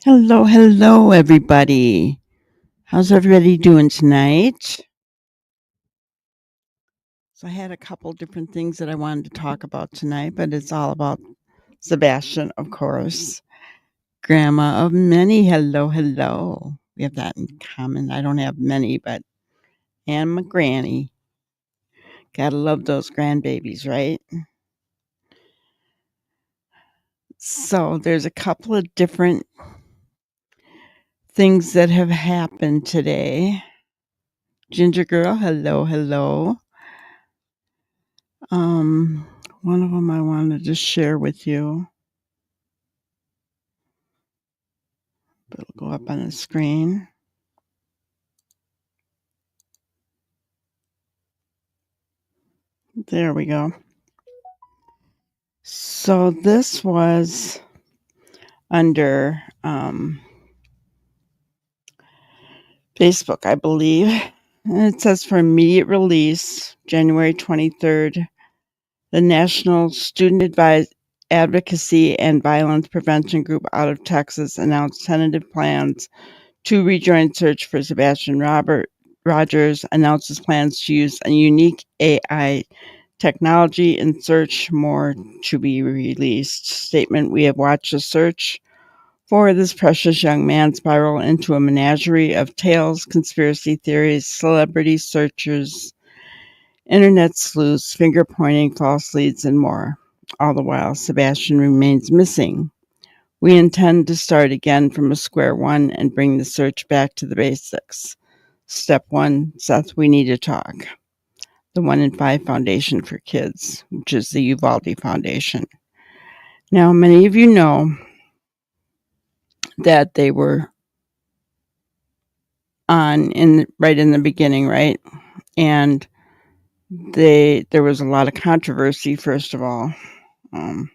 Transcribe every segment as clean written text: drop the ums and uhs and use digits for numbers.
Hello, hello, everybody. How's everybody doing tonight? So, I had a couple different things that I wanted to talk about tonight, but it's all about Sebastian, of course. Grandma of many. Hello, hello. We have that in common. I don't have many, but and my granny. Gotta love those grandbabies, right? So, there's a couple of different things that have happened today. Ginger girl, hello, hello. Um, One of them I wanted to share with you. It'll go up on the screen. There we go. So this was under Facebook, I believe. And it says for immediate release, January 23rd, the National Student Advocacy and Violence Prevention Group out of Texas announced tentative plans to rejoin search for Sebastian Rogers, announces plans to use a unique AI technology in search, more to be released. Statement: we have watched the search for this precious young man spiral into a menagerie of tales, conspiracy theories, celebrity searchers, internet sleuths, finger pointing, false leads, and more. All the while, Sebastian remains missing. We intend to start again from a square one and bring the search back to the basics. Step one: Seth, we need to talk. The 1 in 5 Foundation for Kids, which is the Uvalde Foundation. Now, many of you know that they were on right in the beginning, right? And there was a lot of controversy. First of all, I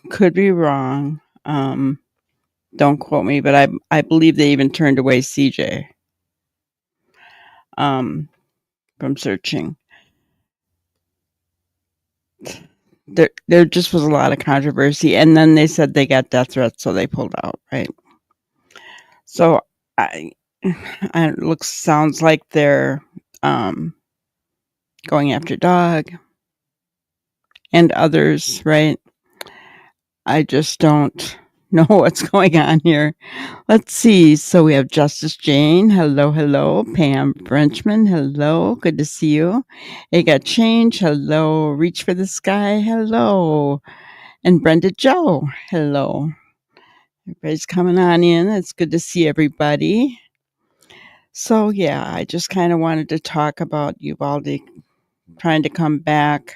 could be wrong. Don't quote me, but I believe they even turned away CJ from searching. There just was a lot of controversy, and then they said they got death threats, so they pulled out, right? So it sounds like they're going after Doug and others, right? I just don't know what's going on here. Let's see. So we have Justice Jane. Hello, hello. Pam Frenchman. Hello. Good to see you. It got change. Hello. Reach for the sky. Hello. And Brenda Joe. Hello. Everybody's coming on in. It's good to see everybody. So yeah, I just kind of wanted to talk about Uvalde trying to come back.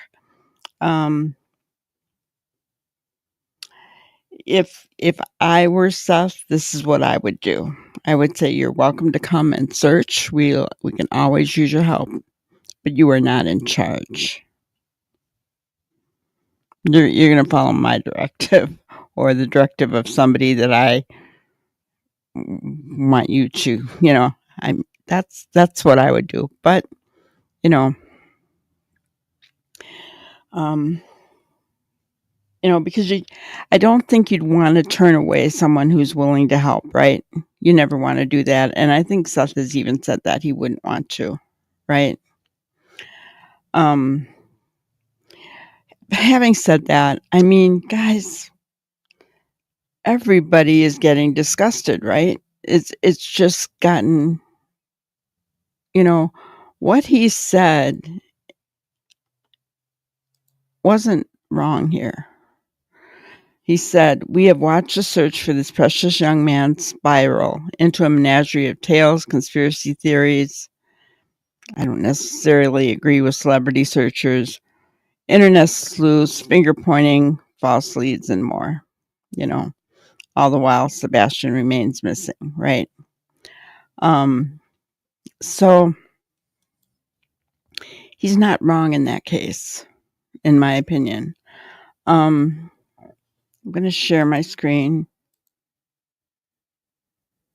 If I were Seth, this is what I would do. I would say, you're welcome to come and search. We can always use your help, but you are not in charge. You're going to follow my directive or the directive of somebody that I want you to. That's what I would do. But because I don't think you'd want to turn away someone who's willing to help, right? You never want to do that. And I think Seth has even said that he wouldn't want to, right? Having said that, I mean, guys, everybody is getting disgusted, right? It's just gotten, what he said wasn't wrong here. He said, we have watched the search for this precious young man spiral into a menagerie of tales, conspiracy theories. I don't necessarily agree with celebrity searchers, internet sleuths, finger pointing, false leads, and more. All the while, Sebastian remains missing, right? So he's not wrong in that case, in my opinion. I'm going to share my screen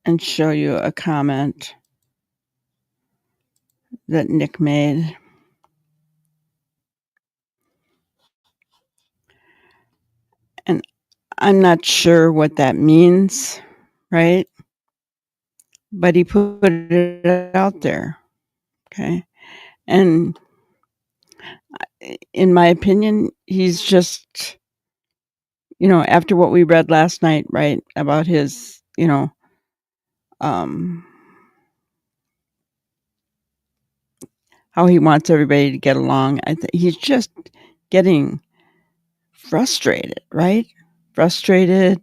and show you a comment that Nick made. And I'm not sure what that means, right? But he put it out there, okay? And in my opinion, he's just, after what we read last night, right, about his, um, how he wants everybody to get along. He's just getting frustrated, right? Frustrated,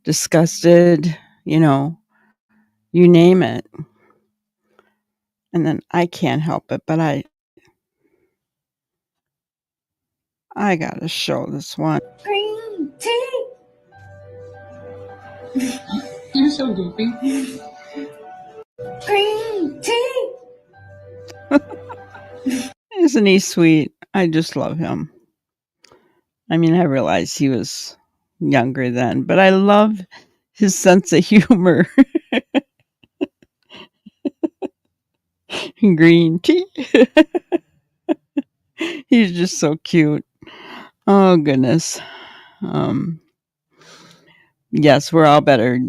disgusted, you name it. And then I can't help it, but I gotta show this one. Green tea. You're so goofy. Green tea. Isn't he sweet? I just love him. I mean, I realized he was younger then, but I love his sense of humor. Green tea. He's just so cute. Oh goodness. Um, yes, we're all better.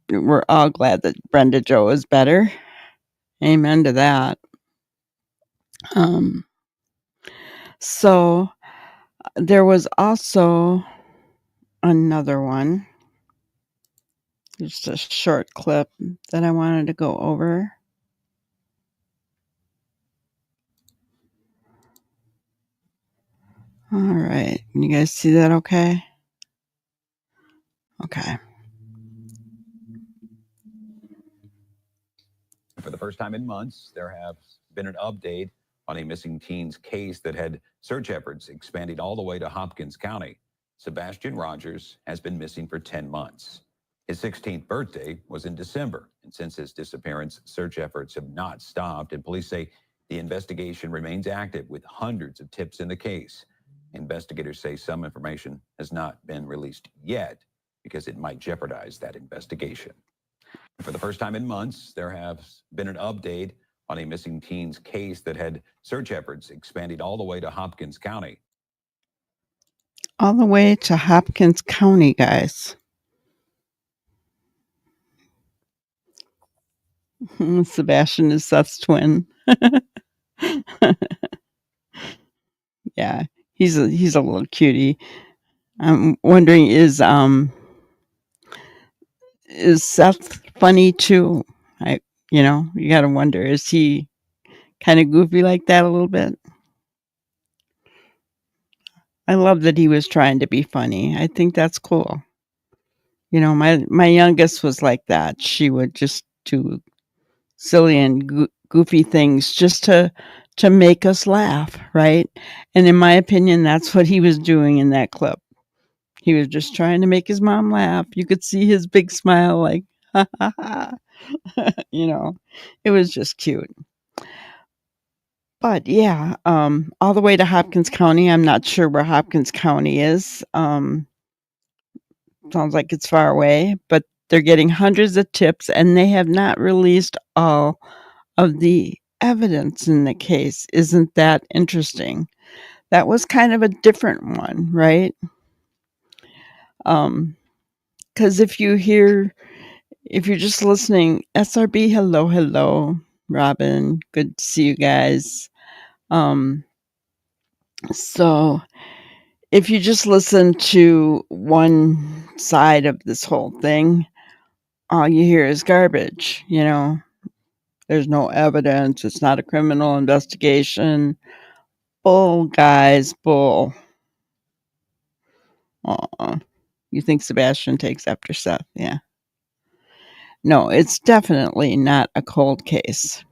We're all glad that Brenda Joe is better. Amen to that. Um, so there was also another one, just a short clip that I wanted to go over. All right. Can you guys see that okay? Okay. For the first time in months, there has been an update on a missing teen's case that had search efforts expanding all the way to Hopkins County. Sebastian Rogers has been missing for 10 months. His 16th birthday was in December, and since his disappearance, search efforts have not stopped, and police say the investigation remains active with hundreds of tips in the case. Investigators say some information has not been released yet because it might jeopardize that investigation. For the first time in months, there has been an update on a missing teen's case that had search efforts expanding all the way to Hopkins County. All the way to Hopkins County, guys. Sebastian is Seth's twin. Yeah, he's a little cutie. I'm wondering, is Seth funny too? You got to wonder, is he kind of goofy like that a little bit? I love that he was trying to be funny. I think that's cool. My youngest was like that. She would just do silly and goofy things just to make us laugh, right? And in my opinion, that's what he was doing in that clip. He was just trying to make his mom laugh. You could see his big smile, like, ha ha ha. It was just cute. But yeah, all the way to Hopkins County. I'm not sure where Hopkins County is. Sounds like it's far away, but they're getting hundreds of tips, and they have not released all of the evidence in the case. Isn't that interesting? That was kind of a different one, right? Because if you're just listening, SRB, hello, Robin, good to see you guys. So if you just listen to one side of this whole thing, all you hear is garbage, There's no evidence. It's not a criminal investigation. Bull, guys, bull. Aw. You think Sebastian takes after Seth? Yeah. No, it's definitely not a cold case.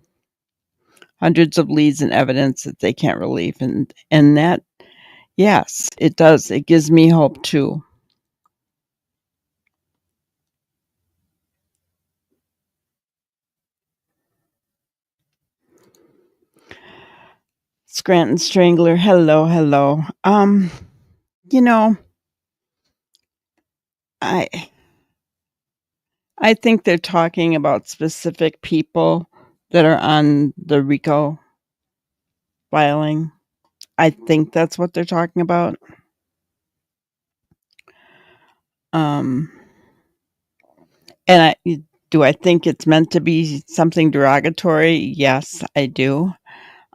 Hundreds of leads and evidence that they can't relieve. And that, yes, it does. It gives me hope too. Scranton Strangler, hello. You know, I think they're talking about specific people that are on the RICO filing. I think that's what they're talking about. And do I think it's meant to be something derogatory? Yes, I do.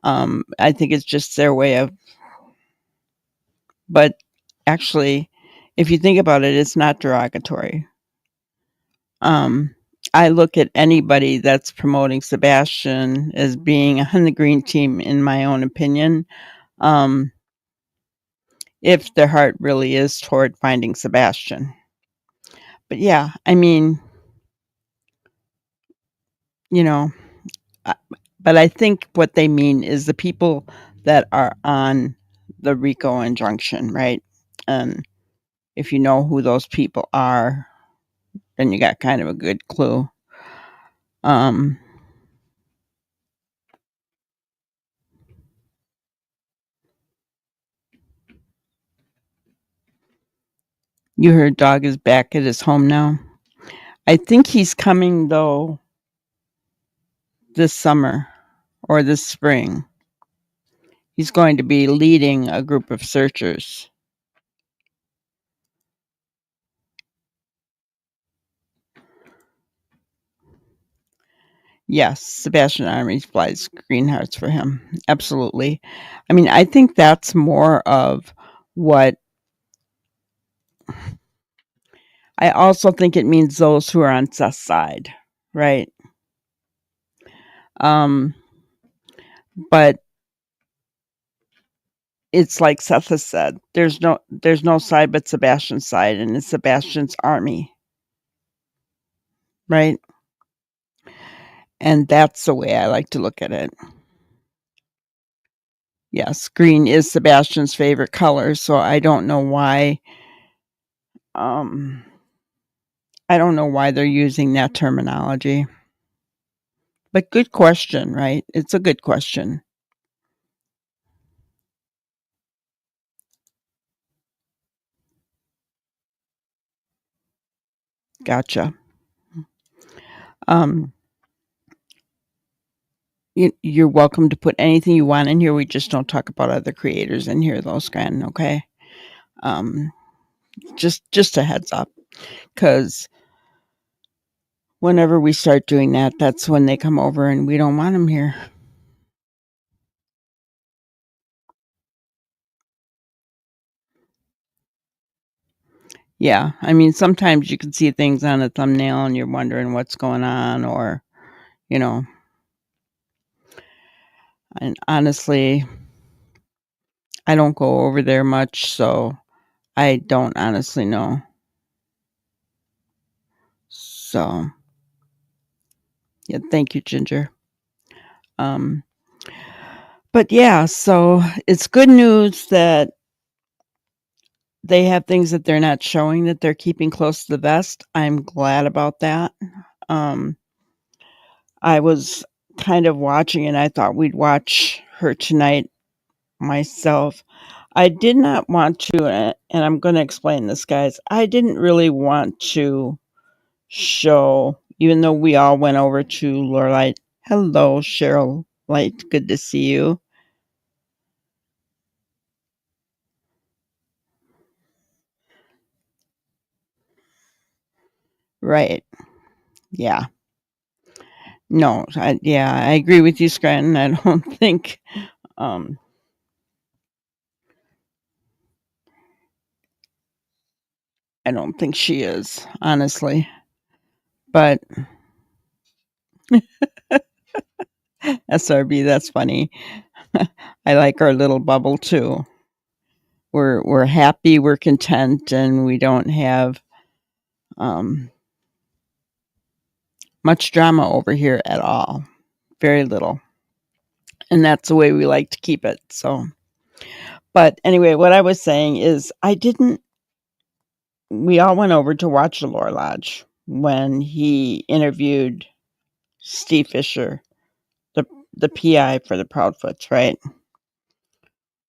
I think it's just their way of, but actually, if you think about it, it's not derogatory. Um, I look at anybody that's promoting Sebastian as being on the green team, in my own opinion, if their heart really is toward finding Sebastian. But yeah, I mean, you know, but I think what they mean is the people that are on the RICO injunction, right? And if you know who those people are, then you got kind of a good clue. Um, you heard dog is back at his home now. I think he's coming though this summer or this spring. He's going to be leading a group of searchers. Yes, Sebastian Army flies green hearts for him. Absolutely. I mean, I think that's more of what I also think it means those who are on Seth's side, right? Um, but it's like Seth has said, there's no side but Sebastian's side, and it's Sebastian's army, right? And that's the way I like to look at it. Yes, green is Sebastian's favorite color, so I don't know why they're using that terminology. But good question, right? It's a good question. Gotcha. Um, you're welcome to put anything you want in here. We just don't talk about other creators in here, though, Scranton. Okay. Um, just a heads up, because whenever we start doing that, that's when they come over, and we don't want them here. Yeah, I mean, sometimes you can see things on a thumbnail, and you're wondering what's going on, or you know. And honestly, I don't go over there much, so I don't honestly know. So, yeah, thank you, Ginger. But yeah, so it's good news that they have things that they're not showing that they're keeping close to the vest. I'm glad about that. I was kind of watching, and I thought we'd watch her tonight myself. I did not want to, and I'm going to explain this, guys. I didn't really want to show, even though we all went over to Lorelai. Hello, Cheryl Light. Good to see you. Right. Yeah. No, I agree with you, Scranton. I don't think, um, I don't think she is, honestly. But SRB, that's funny. I like our little bubble too. We're happy, we're content, and we don't have much drama over here at all. Very little. And that's the way we like to keep it. So, but anyway, what I was saying is we all went over to watch the Lore Lodge when he interviewed Steve Fisher, the PI for the Proudfoots, right?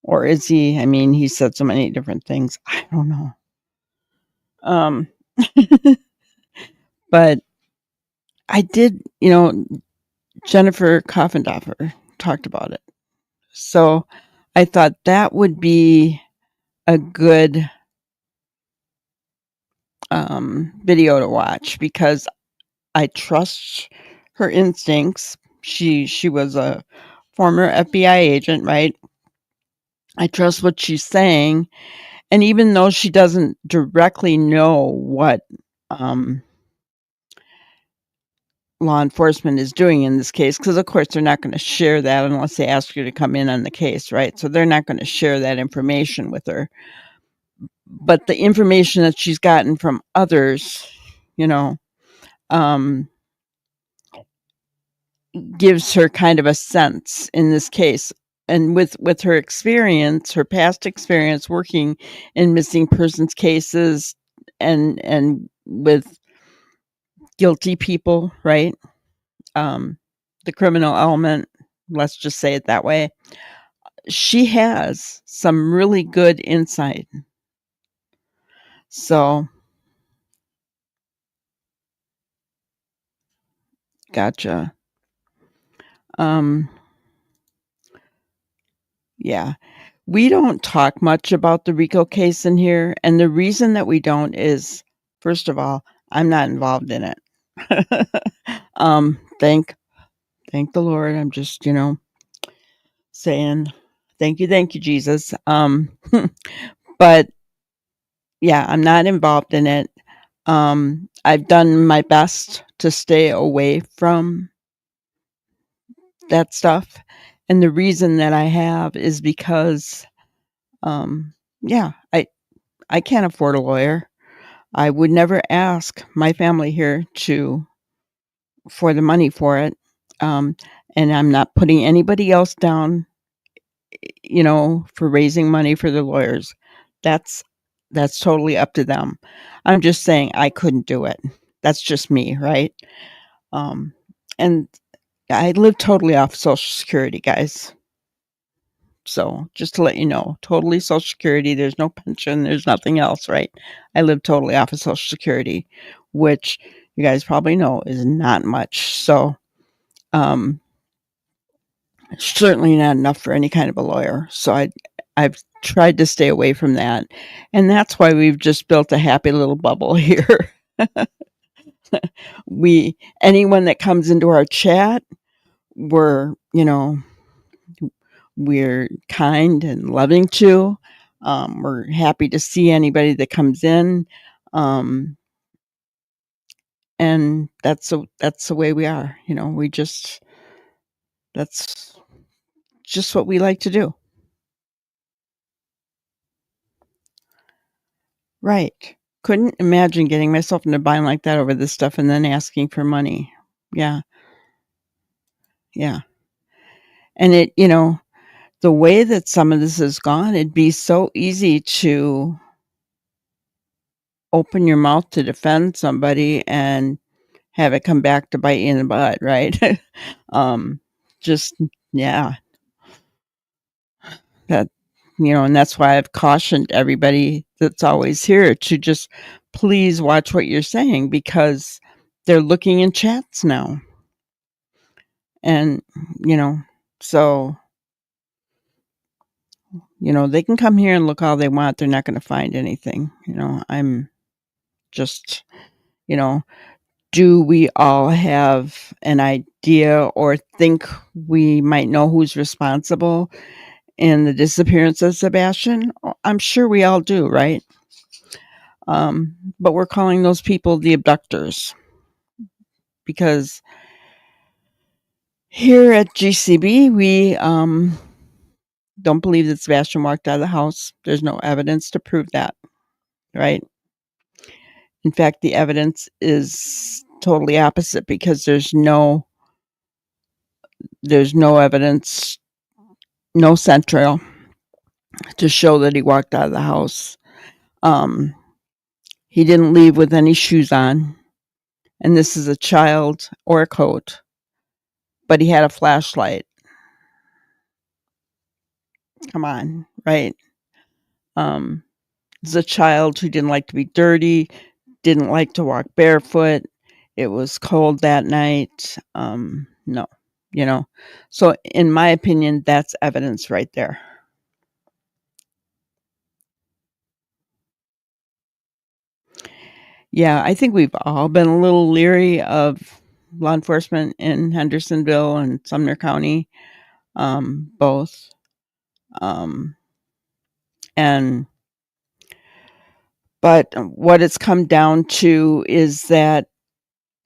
Or is he? I mean, he said so many different things. I don't know. Um, but I did, Jennifer Coffindaffer talked about it. So I thought that would be a good video to watch because I trust her instincts. She was a former FBI agent, right? I trust what she's saying, and even though she doesn't directly know what law enforcement is doing in this case, because of course they're not going to share that unless they ask you to come in on the case, right? So they're not going to share that information with her. But the information that she's gotten from others, you know, gives her kind of a sense in this case. And with her experience, her past experience working in missing persons cases and with guilty people, right? The criminal element, let's just say it that way. She has some really good insight. So, gotcha. Yeah. We don't talk much about the RICO case in here, and the reason that we don't is, first of all, I'm not involved in it. Thank the Lord. I'm just, saying thank you, Jesus. But yeah, I'm not involved in it. I've done my best to stay away from that stuff, and the reason that I have is because, yeah, I can't afford a lawyer. I would never ask my family here for the money for it. And I'm not putting anybody else down, for raising money for the lawyers. That's totally up to them. I'm just saying I couldn't do it. That's just me, right? And I live totally off Social Security, guys. So just to let you know, totally Social Security. There's no pension. There's nothing else, right? I live totally off of Social Security, which you guys probably know is not much. So, certainly not enough for any kind of a lawyer. So I've tried to stay away from that, and that's why we've just built a happy little bubble here. Anyone that comes into our chat, we're we're kind and loving to. We're happy to see anybody that comes in. And that's the way we are. That's just what we like to do. Right. Couldn't imagine getting myself in a bind like that over this stuff and then asking for money. Yeah. Yeah. And the way that some of this has gone, it'd be so easy to open your mouth to defend somebody and have it come back to bite you in the butt, right? Just, yeah. That, and that's why I've cautioned everybody that's always here to just please watch what you're saying, because they're looking in chats now. And, so, they can come here and look all they want. They're not going to find anything. I'm just, do we all have an idea or think we might know who's responsible in the disappearance of Sebastian? I'm sure we all do, right? But we're calling those people the abductors, because here at GCB, we don't believe that Sebastian walked out of the house. There's no evidence to prove that, right? In fact, the evidence is totally opposite, because there's no evidence, no central to show that he walked out of the house. He didn't leave with any shoes on, and this is a child or a coat, but he had a flashlight. Come on, right? It's a child who didn't like to be dirty, didn't like to walk barefoot. It was cold that night. No, So in my opinion, that's evidence right there. Yeah, I think we've all been a little leery of law enforcement in Hendersonville and Sumner County, both. Um, and but what it's come down to is that,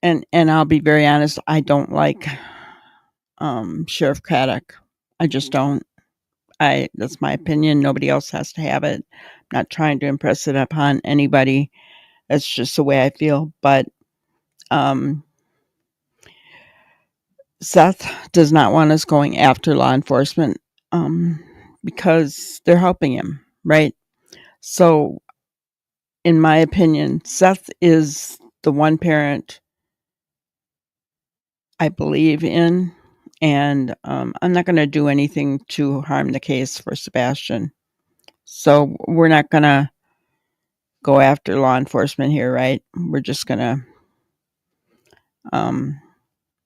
and I'll be very honest, I don't like Sheriff Craddock. I just don't. That's my opinion. Nobody else has to have it. I'm not trying to impress it upon anybody. That's just the way I feel. But Seth does not want us going after law enforcement because they're helping him, right? So, in my opinion, Seth is the one parent I believe in, and I'm not going to do anything to harm the case for Sebastian. So, we're not going to go after law enforcement here, right? We're just going to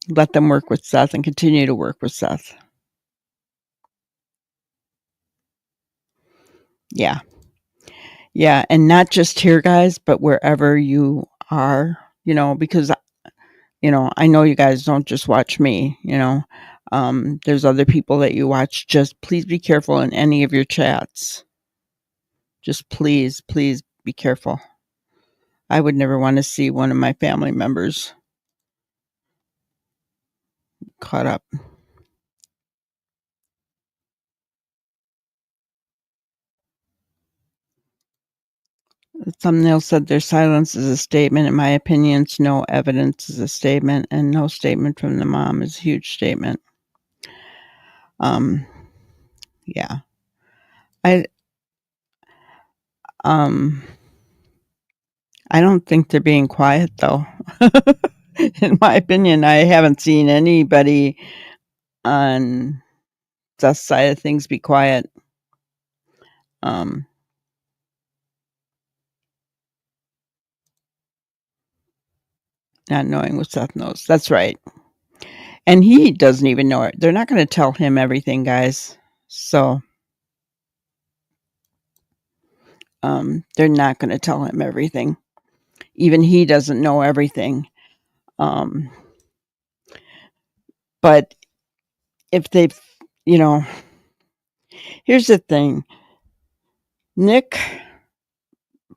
let them work with Seth and continue to work with Seth. Yeah. Yeah, and not just here, guys, but wherever you are, because, I know you guys don't just watch me, there's other people that you watch. Just please be careful in any of your chats. Just please, please be careful. I would never want to see one of my family members caught up. The thumbnail said their silence is a statement. In my opinion, no evidence is a statement, and no statement from the mom is a huge statement. Yeah. I don't think they're being quiet though. In my opinion, I haven't seen anybody on Seth's side of things be quiet. Not knowing what Seth knows. That's right. And he doesn't even know it. They're not going to tell him everything, guys. So they're not going to tell him everything. Even he doesn't know everything. But if they've, here's the thing. Nick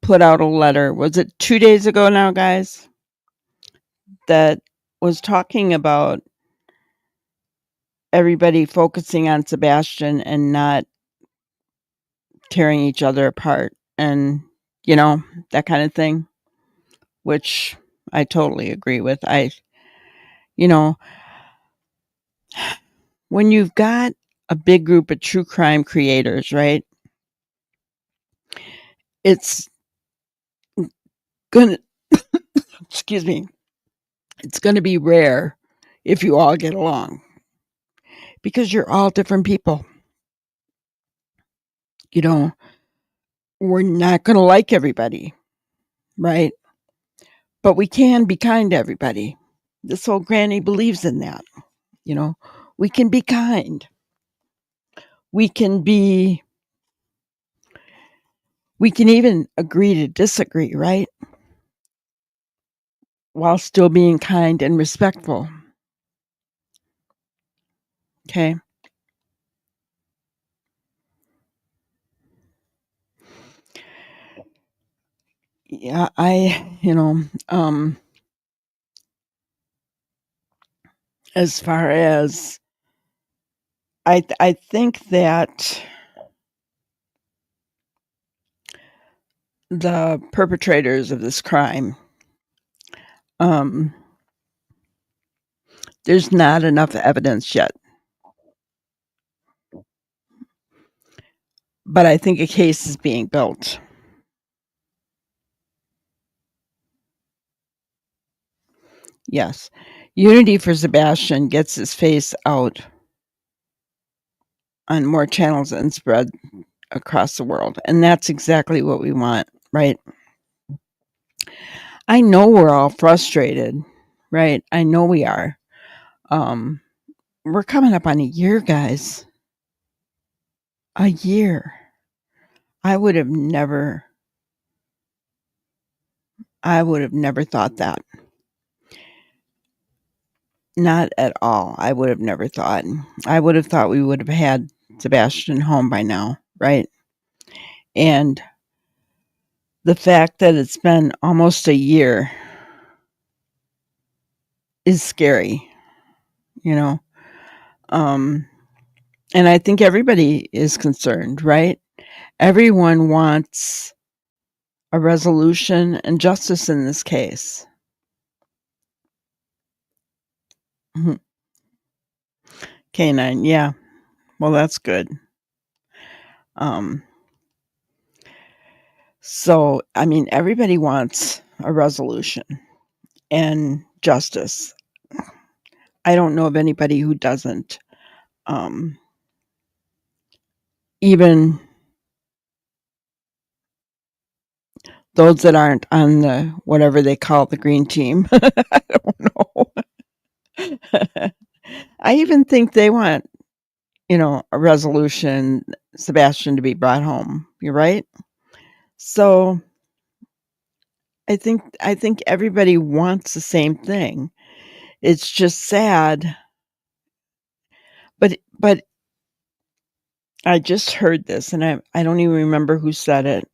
put out a letter. Was it 2 days ago now, guys? That was talking about everybody focusing on Sebastian and not tearing each other apart and, that kind of thing, which I totally agree with. When you've got a big group of true crime creators, right? It's gonna, excuse me, it's gonna be rare if you all get along because you're all different people. We're not gonna like everybody, right? But we can be kind to everybody. This old granny believes in that. We can be kind. We can even agree to disagree, right? While still being kind and respectful. Okay. Yeah, as far as I think that the perpetrators of this crime, there's not enough evidence yet. But I think a case is being built. Yes. Unity for Sebastian gets his face out on more channels and spread across the world. And that's exactly what we want, right? I know we're all frustrated, right? I know we are. We're coming up on a year, guys. A year. I would have never I would have never thought that. Not at all. I would have never thought. I would have thought we would have had Sebastian home by now, right? And the fact that it's been almost a year is scary, you know? And I think everybody is concerned, right? Everyone wants a resolution and justice in this case. Canine, yeah. Well, that's good. So, I mean, everybody wants a resolution and justice. I don't know of anybody who doesn't. Even those that aren't on the whatever they call the green team. I don't know. I even think they want, a resolution, Sebastian to be brought home. You're right. So I think everybody wants the same thing. It's just sad. But I just heard this and I don't even remember who said it.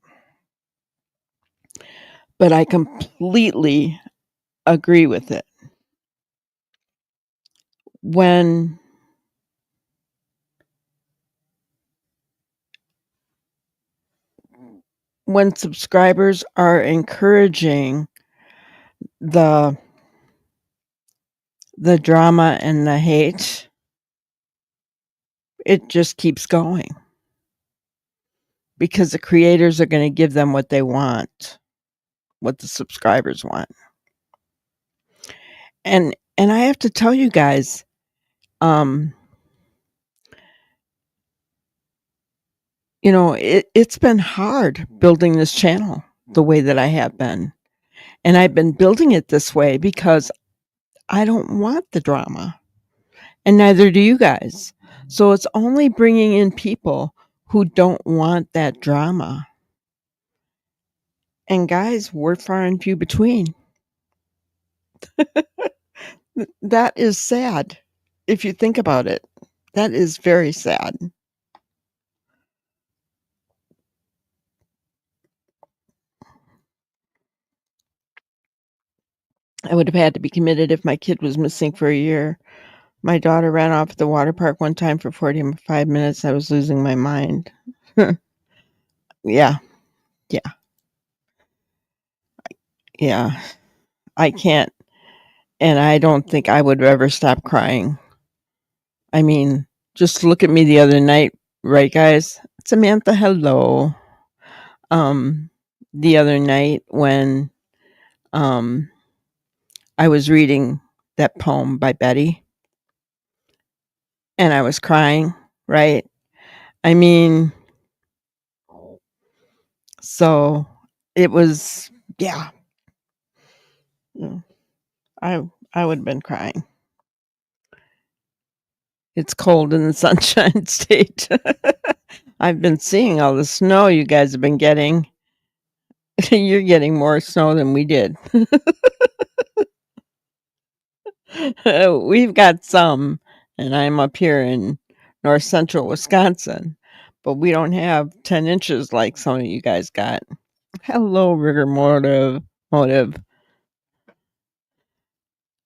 But I completely agree with it. When subscribers are encouraging the drama and the hate, it just keeps going. Because the creators are going to give them what they want, what the subscribers want. And I have to tell you guys, it's been hard building this channel the way that I have been. And I've been building it this way because I don't want the drama. And neither do you guys. So it's only bringing in people who don't want that drama. And guys, we're far and few between. That is sad. If you think about it, that is very sad. I would have had to be committed if my kid was missing for a year. My daughter ran off at the water park one time for 45 minutes. I was losing my mind. Yeah. I can't. And I don't think I would ever stop crying. I mean, just look at me the other night, right, guys? Samantha, hello. The other night when I was reading that poem by Betty and I was crying, right? I mean, so it was, yeah. I would have been crying. It's cold in the Sunshine State. I've been seeing all the snow you guys have been getting. You're getting more snow than we did. We've got some, and I'm up here in north central Wisconsin, but we don't have 10 inches like some of you guys got. Hello, rigor motive.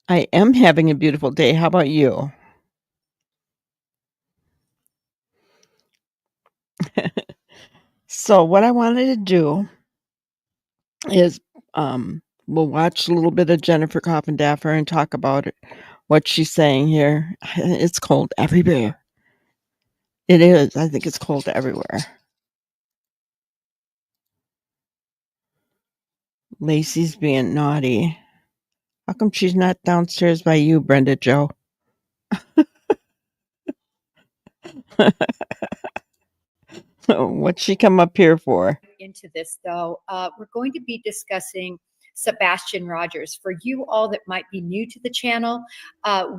I am having a beautiful day. How about you? So what I wanted to do is we'll watch a little bit of Jennifer Coffindaffer and talk about it, what she's saying here. It's cold everywhere. It is. I think it's cold everywhere. Lacey's being naughty. How come she's not downstairs by you, Brenda Jo? What'd she come up here for? Into this, though, we're going to be discussing Sebastian Rogers. For you all that might be new to the channel,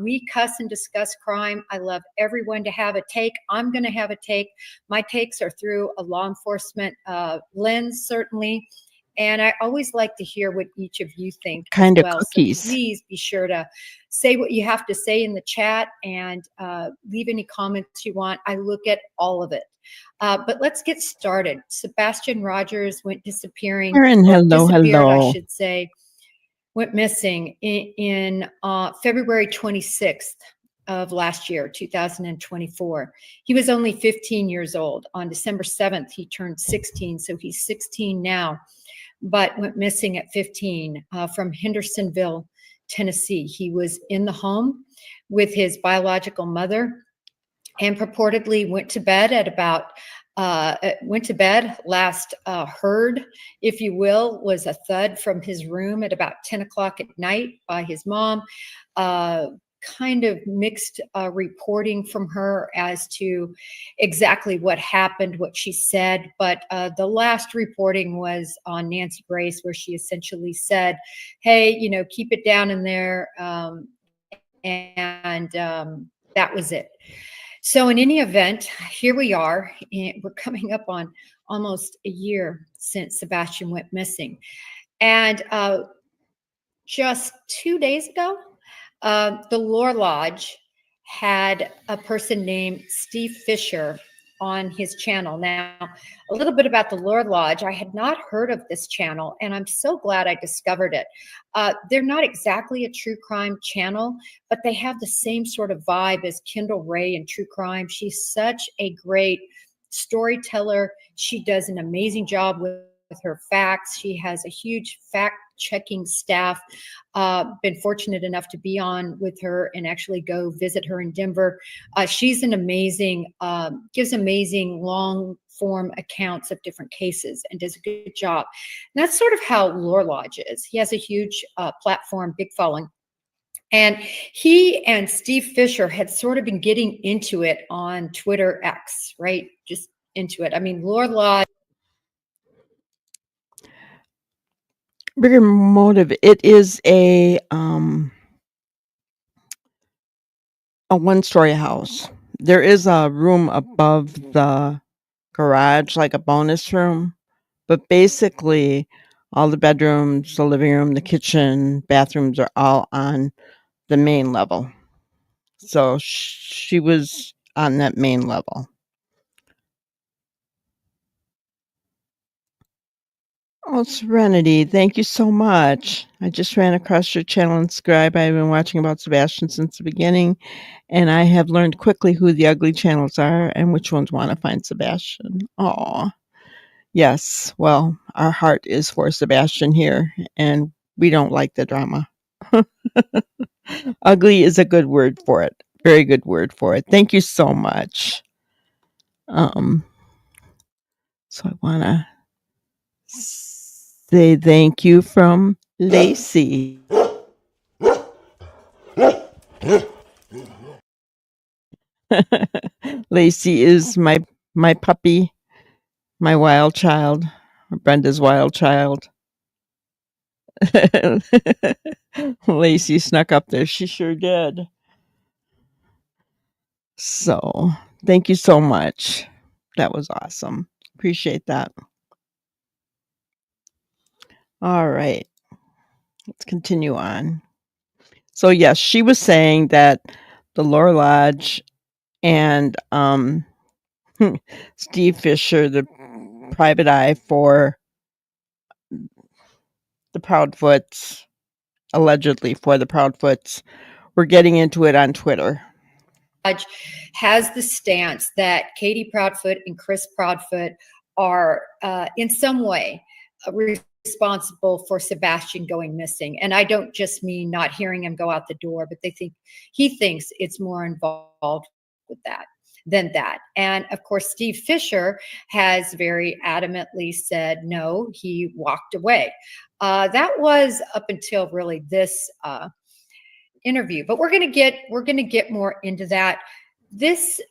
we cuss and discuss crime. I love everyone to have a take. I'm going to have a take. My takes are through a law enforcement lens, certainly. And I always like to hear what each of you think Kind as of well. cookies. So please be sure to say what you have to say in the chat and leave any comments you want. I look at all of it. But let's get started. Sebastian Rogers went disappearing, Aaron, or hello, disappeared, I hello. should say, went missing in February 26th of last year, 2024. He was only 15 years old. On December 7th, he turned 16, so he's 16 now, but went missing at 15 from Hendersonville, Tennessee. He was in the home with his biological mother and purportedly went to bed at about last heard, if you will, was a thud from his room at about 10 o'clock at night by his mom. Kind of mixed reporting from her as to exactly what happened, what she said. But the last reporting was on Nancy Grace, where she essentially said, hey, you know, keep it down in there. And that was it. So in any event, here we are. We're coming up on almost a year since Sebastian went missing. And just 2 days ago, the Lore Lodge had a person named Steve Fisher on his channel. Now, a little bit about the Lore Lodge. I had not heard of this channel, and I'm so glad I discovered it. They're not exactly a true crime channel, but they have the same sort of vibe as Kendall Ray in true crime. She's such a great storyteller. She does an amazing job with her facts. She has a huge fact-checking staff. Been fortunate enough to be on with her and actually go visit her in Denver. She's an amazing, gives amazing long-form accounts of different cases and does a good job. And that's sort of how Lore Lodge is. He has a huge platform, big following. And he and Steve Fisher had sort of been getting into it on Twitter X, right? Just into it. I mean, Lore Lodge. Bigger motive. It is a one-story house. There is a room above the garage, like a bonus room, but basically all the bedrooms, the living room, the kitchen, bathrooms are all on the main level. So she was on that main level. Oh, Serenity, thank you so much. I just ran across your channel and subscribe. I've been watching about Sebastian since the beginning, and I have learned quickly who the ugly channels are and which ones want to find Sebastian. Oh, yes. Well, our heart is for Sebastian here, and we don't like the drama. Ugly is a good word for it. Very good word for it. Thank you so much. So I want to say thank you from Lacey. Lacey is my puppy, my wild child, Brenda's wild child. Lacey snuck up there. She sure did. So, thank you so much. That was awesome. Appreciate that. All right. Let's continue on. So, yes, she was saying that the Lore Lodge and Steve Fisher, the private eye for the Proudfoots, allegedly for the Proudfoots, were getting into it on Twitter. Has the stance that Katie Proudfoot and Chris Proudfoot are in some way responsible for Sebastian going missing. And I don't just mean not hearing him go out the door, but he thinks it's more involved with that than that. And of course, Steve Fisher has very adamantly said, no, he walked away. That was up until really this interview, but we're going to get more into that. This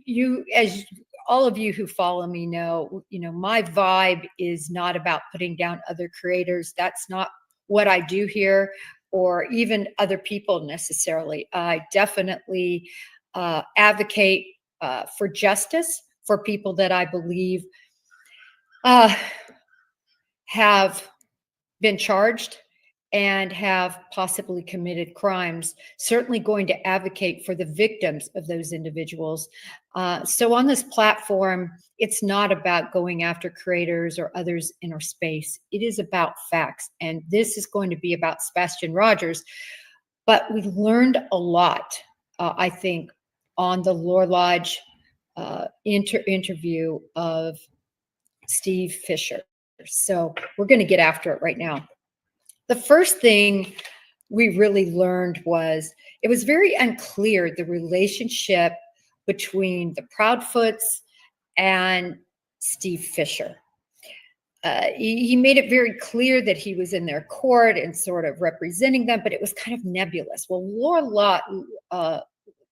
you, as all of you who follow me know, my vibe is not about putting down other creators. That's not what I do here, or even other people necessarily. I definitely advocate for justice for people that I believe have been charged and have possibly committed crimes, certainly going to advocate for the victims of those individuals. So on this platform, it's not about going after creators or others in our space. It is about facts. And this is going to be about Sebastian Rogers. But we learned a lot, I think, on the Lore Lodge interview of Steve Fisher. So we're going to get after it right now. The first thing we really learned was it was very unclear the relationship between the Proudfoots and Steve Fisher. He made it very clear that he was in their court and sort of representing them, but it was kind of nebulous. Well,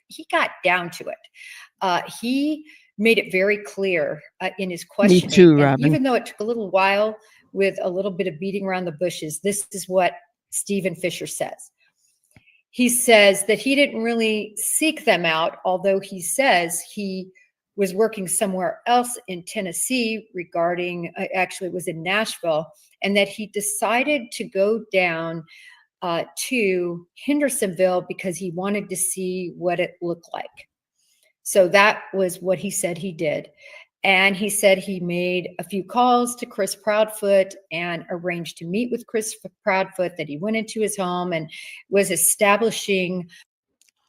he got down to it. He made it very clear in his questioning. Me too, Robin. Even though it took a little while with a little bit of beating around the bushes, this is what Stephen Fisher says. He says that he didn't really seek them out, although he says he was working somewhere else in Tennessee regarding, actually it was in Nashville, and that he decided to go down to Hendersonville because he wanted to see what it looked like. So that was what he said he did. And he said he made a few calls to Chris Proudfoot and arranged to meet with Chris Proudfoot, that he went into his home and was establishing.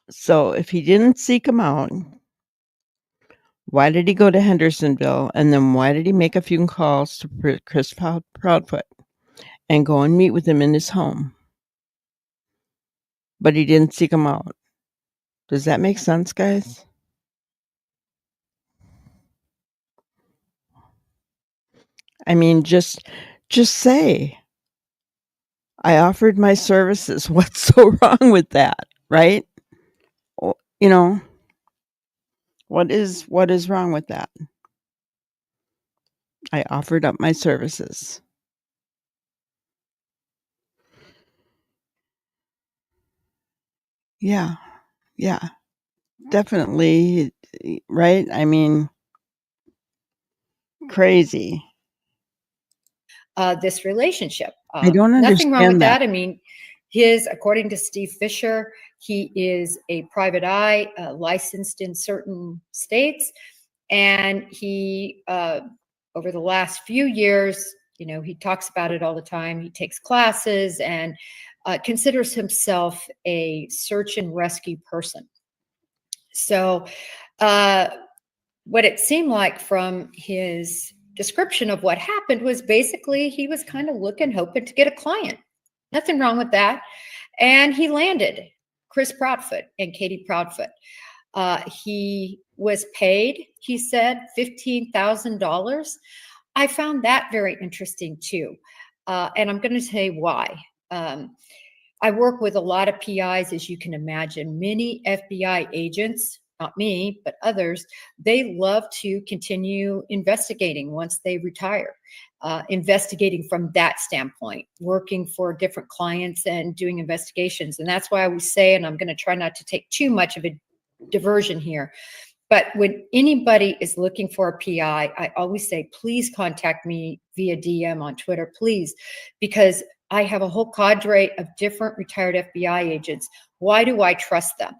So if he didn't seek him out, why did he go to Hendersonville? And then why did he make a few calls to Chris Proudfoot and go and meet with him in his home? But he didn't seek him out. Does that make sense, guys? I mean, just say, I offered my services. What's so wrong with that, right? You know, what is wrong with that? I offered up my services. Yeah, definitely, right? I mean, crazy. This relationship. I don't Nothing wrong with understand that. that. I mean, according to Steve Fisher, he is a private eye, licensed in certain states, and he, over the last few years, he talks about it all the time. He takes classes and considers himself a search and rescue person. So, what it seemed like from his description of what happened was basically he was kind of hoping to get a client. Nothing wrong with that. And he landed Chris Proudfoot and Katie Proudfoot. He was paid, he said, $15,000. I found that very interesting too. And I'm going to say why. I work with a lot of PIs, as you can imagine. Many FBI agents, not me, but others, they love to continue investigating once they retire, investigating from that standpoint, working for different clients and doing investigations. And that's why I always say, and I'm going to try not to take too much of a diversion here, but when anybody is looking for a PI, I always say, please contact me via DM on Twitter, please, because I have a whole cadre of different retired FBI agents. Why do I trust them?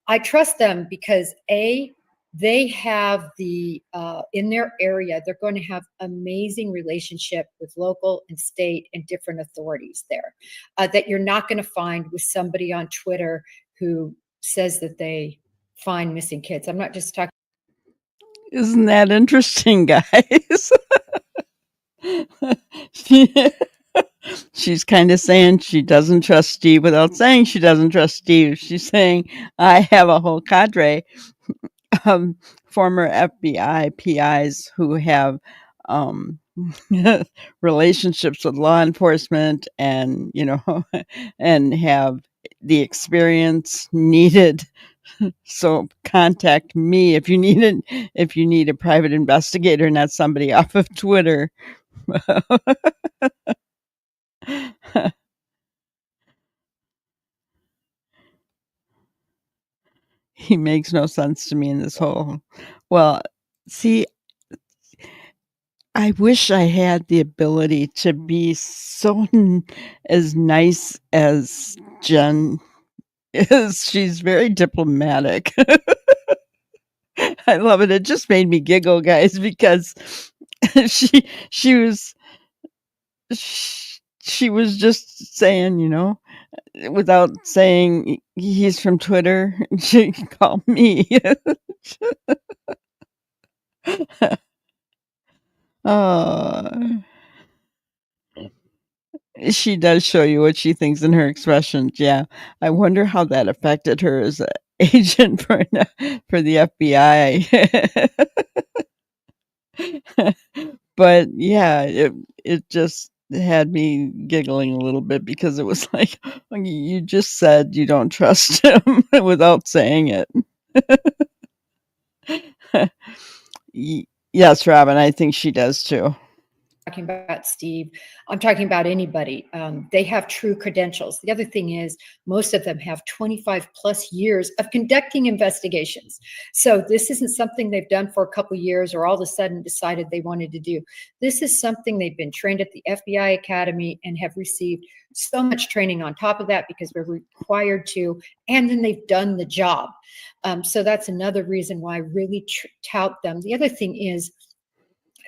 I trust them because they have in their area, they're going to have amazing relationship with local and state and different authorities there that you're not going to find with somebody on Twitter who says that they find missing kids. I'm not just talking. Isn't that interesting, guys? She's kind of saying she doesn't trust Steve without saying she doesn't trust Steve. She's saying, I have a whole cadre of former FBI PIs who have relationships with law enforcement and, and have the experience needed. So contact me if you need a private investigator, not somebody off of Twitter. He makes no sense to me in this whole. Well, see, I wish I had the ability to be so as nice as Jen is. She's very diplomatic. I love it. It just made me giggle, guys, because she was she was just saying, without saying he's from Twitter, she called me. Oh, she does show you what she thinks in her expressions. Yeah, I wonder how that affected her as an agent for the FBI. But yeah, it just had me giggling a little bit because it was like, you just said you don't trust him without saying it. Yes, Robin, I think she does too. Talking about Steve, I'm talking about anybody. They have true credentials. The other thing is, most of them have 25 plus years of conducting investigations. So this isn't something they've done for a couple of years or all of a sudden decided they wanted to do. This is something they've been trained at the FBI Academy and have received so much training on top of that because they're required to, and then they've done the job. So that's another reason why I really tout them. The other thing is,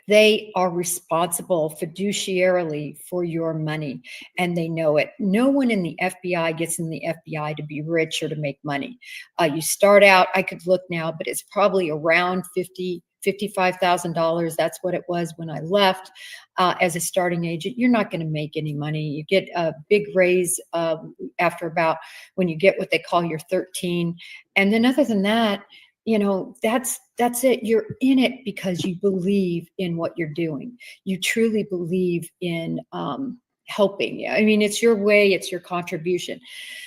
they are responsible fiduciarily for your money, and they know it. No one in the FBI gets in the FBI to be rich or to make money. You start out, I could look now, but it's probably around $55,000. That's what it was when I left as a starting agent. You're not going to make any money. You get a big raise after about when you get what they call your 13. And then other than that, that's it. You're in it because you believe in what you're doing. You truly believe in helping. I mean, it's your way, it's your contribution.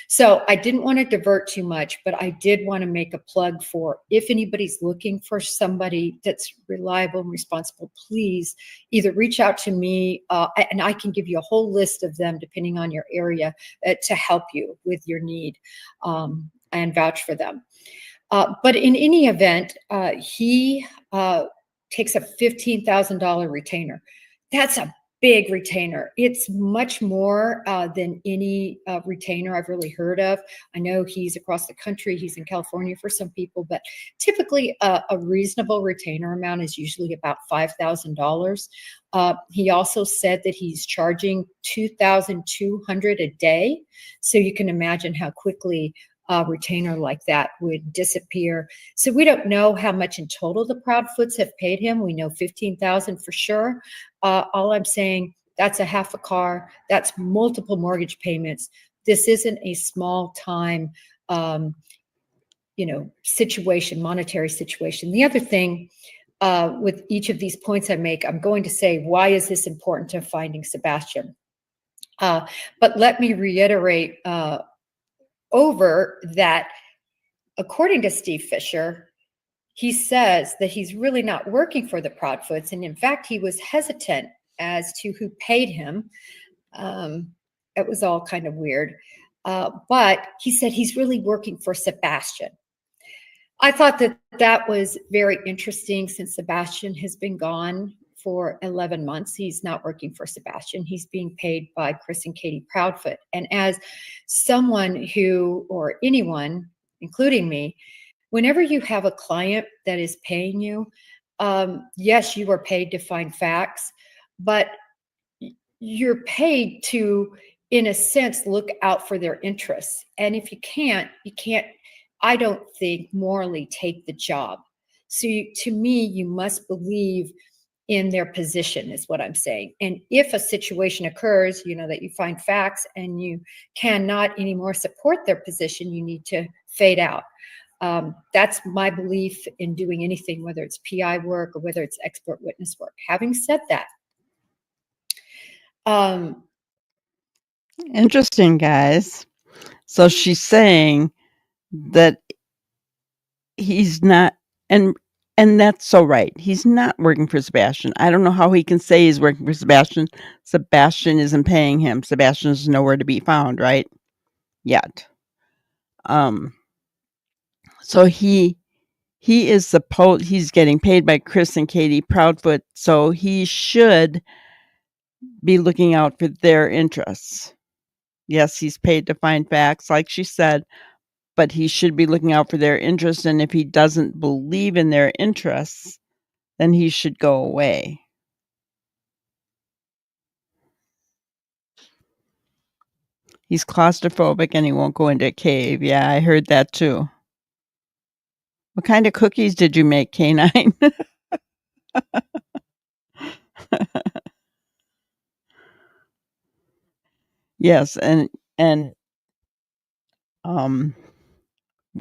So I didn't want to divert too much, but I did want to make a plug for, if anybody's looking for somebody that's reliable and responsible, please either reach out to me and I can give you a whole list of them depending on your area to help you with your need and vouch for them. But in any event, he takes a $15,000 retainer. That's a big retainer. It's much more than any retainer I've really heard of. I know he's across the country. He's in California for some people, but typically a reasonable retainer amount is usually about $5,000. He also said that he's charging $2,200 a day. So you can imagine how quickly a retainer like that would disappear. So we don't know how much in total the Proudfoots have paid him. We know $15,000 for sure. All I'm saying, that's a half a car. That's multiple mortgage payments. This isn't a small time, situation, monetary situation. The other thing with each of these points I make, I'm going to say, why is this important to finding Sebastian? But let me reiterate over that, according to Steve Fisher, he says that he's really not working for the Proudfoots. And in fact, he was hesitant as to who paid him. It was all kind of weird. But he said he's really working for Sebastian. I thought that was very interesting since Sebastian has been gone for 11 months. He's not working for Sebastian. He's being paid by Chris and Katie Proudfoot. And as someone who, or anyone, including me, whenever you have a client that is paying you, yes, you are paid to find facts, but you're paid to, in a sense, look out for their interests. And if you can't, I don't think, morally take the job. So to me, you must believe in their position is what I'm saying. And if a situation occurs, that you find facts and you cannot anymore support their position, you need to fade out. That's my belief in doing anything, whether it's PI work or whether it's expert witness work. Having said that, Interesting, guys. So she's saying that he's not, and that's so right. He's not working for Sebastian. I don't know how he can say he's working for Sebastian. Sebastian isn't paying him. Sebastian is nowhere to be found, right? Yet. So he he's getting paid by Chris and Katie Proudfoot, so he should be looking out for their interests. Yes, he's paid to find facts, like she said, but he should be looking out for their interests, and if he doesn't believe in their interests, then he should go away. He's claustrophobic and he won't go into a cave. Yeah, I heard that too. What kind of cookies did you make, Canine? Yes, and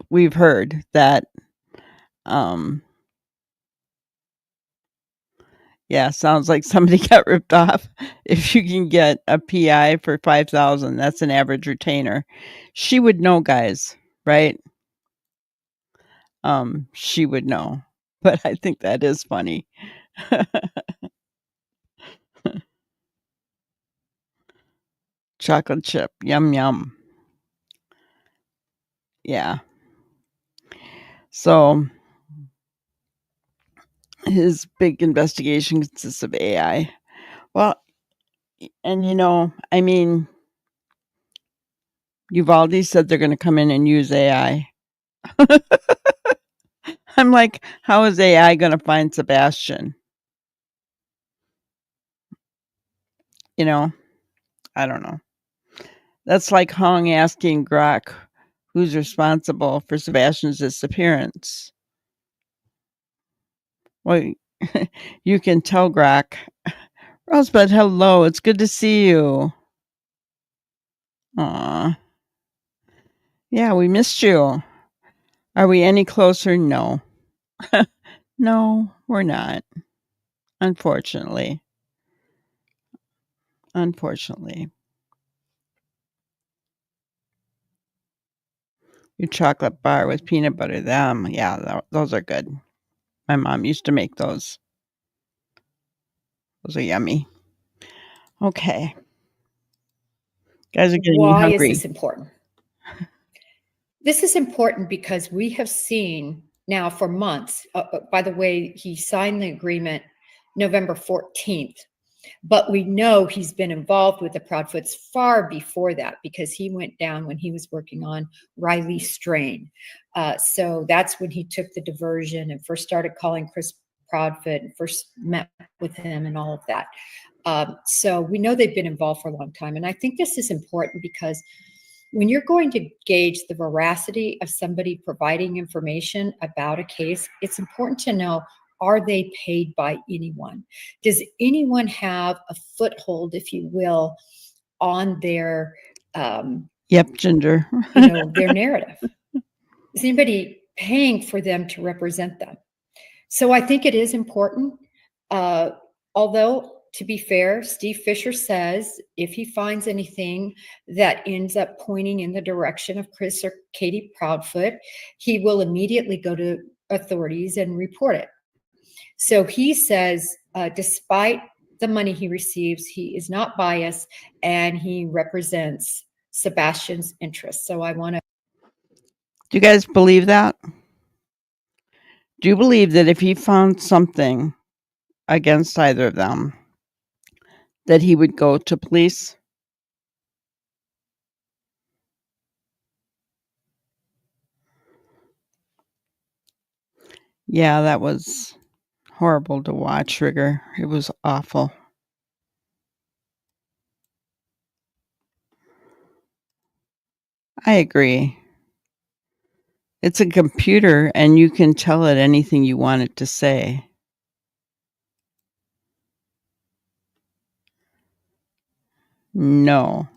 we've heard that yeah, sounds like somebody got ripped off. If you can get a PI for 5,000, that's an average retainer. She would know, guys, right? She would know. But I think that is funny. Chocolate chip. Yum yum. Yeah. So his big investigation consists of AI. Well, and I mean, Uvalde said they're going to come in and use AI. I'm like, how is AI going to find Sebastian? I don't know. That's like Hong asking Grok who's responsible for Sebastian's disappearance. Well, you can tell Grok, Rosebud, hello, it's good to see you. Aw. Yeah, we missed you. Are we any closer? No. No, we're not. Unfortunately. Your chocolate bar with peanut butter, those are good. My mom used to make those. Those are yummy. Okay. Guys are getting me Why is hungry. this important? This is important because we have seen now for months, by the way, he signed the agreement November 14th, but we know he's been involved with the Proudfoots far before that because he went down when he was working on Riley Strain. So that's when he took the diversion and first started calling Chris Proudfoot and first met with him and all of that. So we know they've been involved for a long time. And I think this is important because when you're going to gauge the veracity of somebody providing information about a case, it's important to know, are they paid by anyone? Does anyone have a foothold, if you will, on their Ginger. their narrative? Is anybody paying for them to represent them? So I think it is important. Although, to be fair, Steve Fisher says if he finds anything that ends up pointing in the direction of Chris or Katie Proudfoot, he will immediately go to authorities and report it. So he says, despite the money he receives, he is not biased and he represents Sebastian's interests. So I want to. Do you guys believe that? Do you believe that if he found something against either of them, that he would go to police? Yeah, that was horrible to watch, Rigger. It was awful. I agree. It's a computer and you can tell it anything you want it to say. No.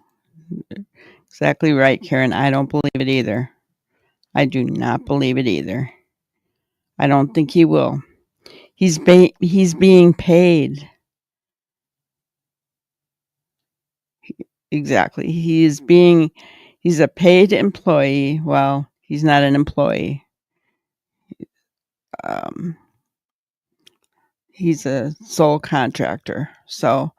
Exactly right, Karen. I don't believe it either. I do not believe it either. I don't think he will. He's being paid. Exactly. He's a paid employee. Well, he's not an employee. He's a sole contractor. So,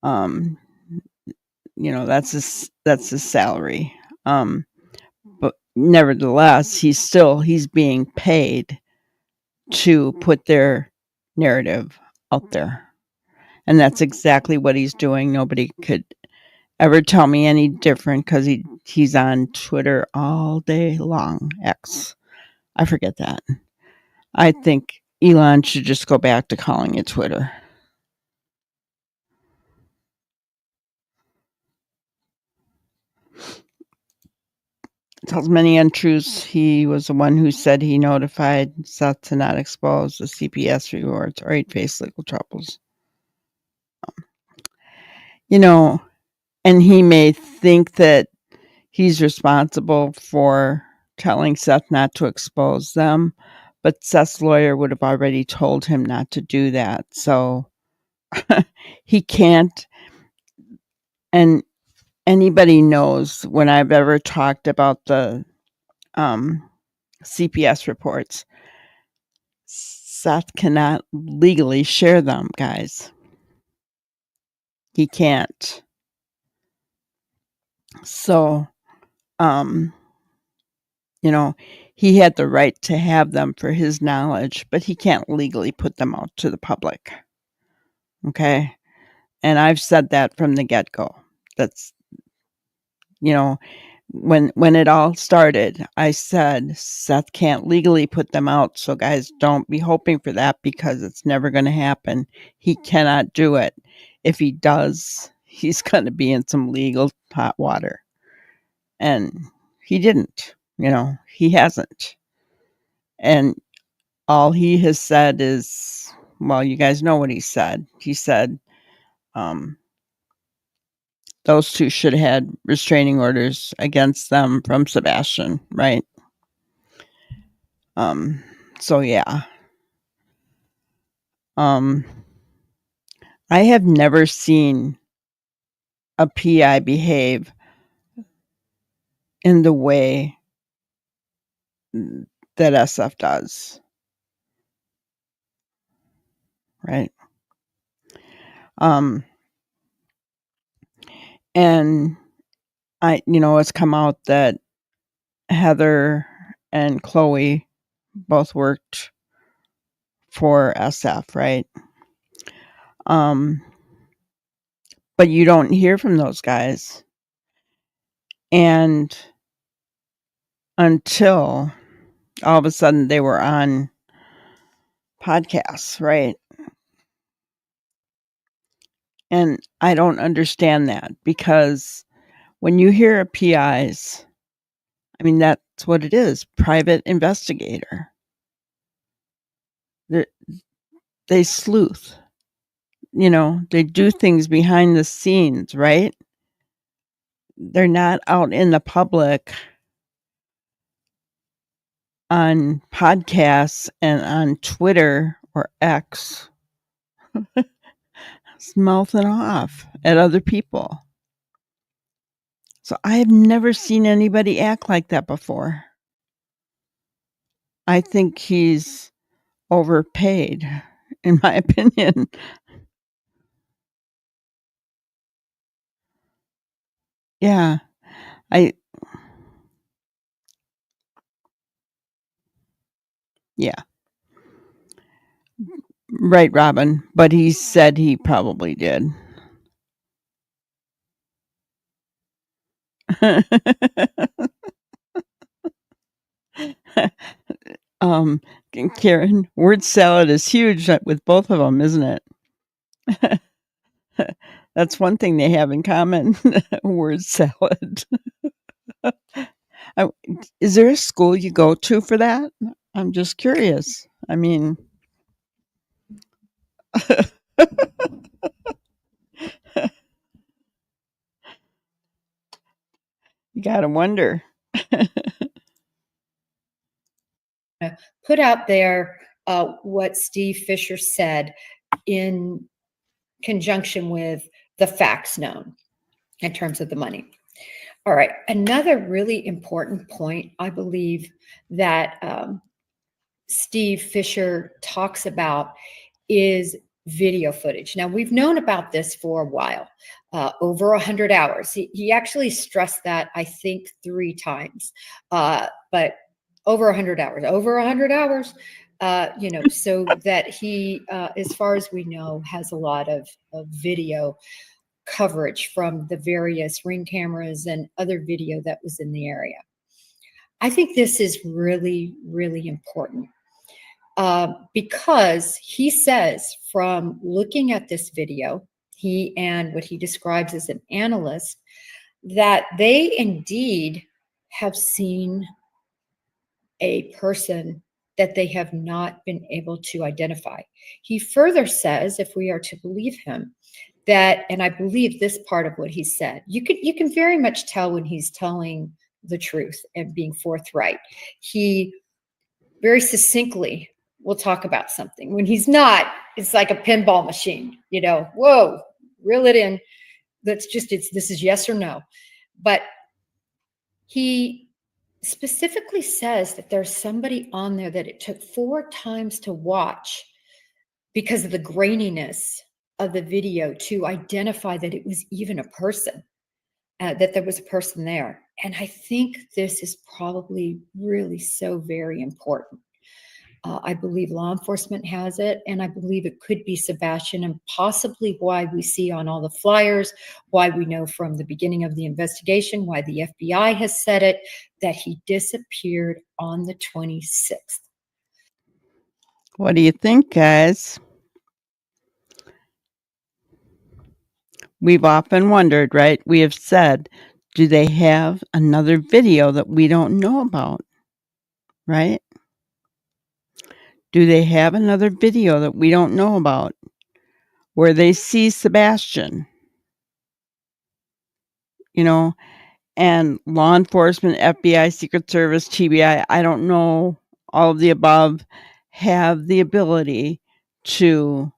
that's his salary. But nevertheless, he's being paid to put their narrative out there. And that's exactly what he's doing. Nobody could ever tell me any different because he's on Twitter all day long. X. I forget that. I think Elon should just go back to calling it Twitter. Tells many untruths. He was the one who said he notified Seth to not expose the CPS rewards or he'd face legal troubles. And he may think that he's responsible for telling Seth not to expose them, but Seth's lawyer would have already told him not to do that. So he can't. And anybody knows when I've ever talked about the CPS reports, Seth cannot legally share them, guys. He can't. So, he had the right to have them for his knowledge, but he can't legally put them out to the public. Okay? And I've said that from the get-go. That's, when it all started, I said Seth can't legally put them out. So guys, don't be hoping for that because it's never going to happen. He cannot do it. If he does, he's going to be in some legal hot water. And he didn't, he hasn't. And all he has said is, well, you guys know what he said. He said, those two should have had restraining orders against them from Sebastian, right? So yeah. I have never seen a PI behave in the way that SF does. Right? And it's come out that Heather and Chloe both worked for SF, right? But you don't hear from those guys. And until all of a sudden they were on podcasts, right? And I don't understand that because when you hear a PIs, I mean, that's what it is, private investigator. They sleuth. They do things behind the scenes, right? They're not out in the public on podcasts and on Twitter or X mouthing off at other people. So I have never seen anybody act like that before. I think he's overpaid, in my opinion. Yeah. Yeah. Right, Robin. But he said he probably did. Karen, word salad is huge with both of them, isn't it? That's one thing they have in common. Word salad. Is there a school you go to for that? I'm just curious. I mean, you gotta wonder. Put out there what Steve Fisher said in conjunction with the facts known in terms of the money. All right. Another really important point, I believe, that Steve Fisher talks about is video footage. Now, we've known about this for a while, over 100 hours. He actually stressed that, I think, 3 times, but over 100 hours. Over 100 hours. so that he, as far as we know, has a lot of video coverage from the various Ring cameras and other video that was in the area. I think this is really, really important because he says from looking at this video, he and what he describes as an analyst, that they indeed have seen a person that they have not been able to identify. He further says, if we are to believe him, that, and I believe this part of what he said, you can very much tell when he's telling the truth and being forthright. He very succinctly will talk about something. When he's not, it's like a pinball machine, whoa, reel it in. This is yes or no. But he specifically says that there's somebody on there that it took 4 times to watch because of the graininess of the video to identify that it was even a person, that there was a person there. And I think this is probably really so very important. I believe law enforcement has it, and I believe it could be Sebastian, and possibly why we see on all the flyers, why we know from the beginning of the investigation, why the FBI has said it, that he disappeared on the 26th. What do you think, guys? We've often wondered, right? We have said, do they have another video that we don't know about, right? Do they have another video that we don't know about where they see Sebastian? And law enforcement, FBI, Secret Service, TBI, I don't know, all of the above, have the ability to,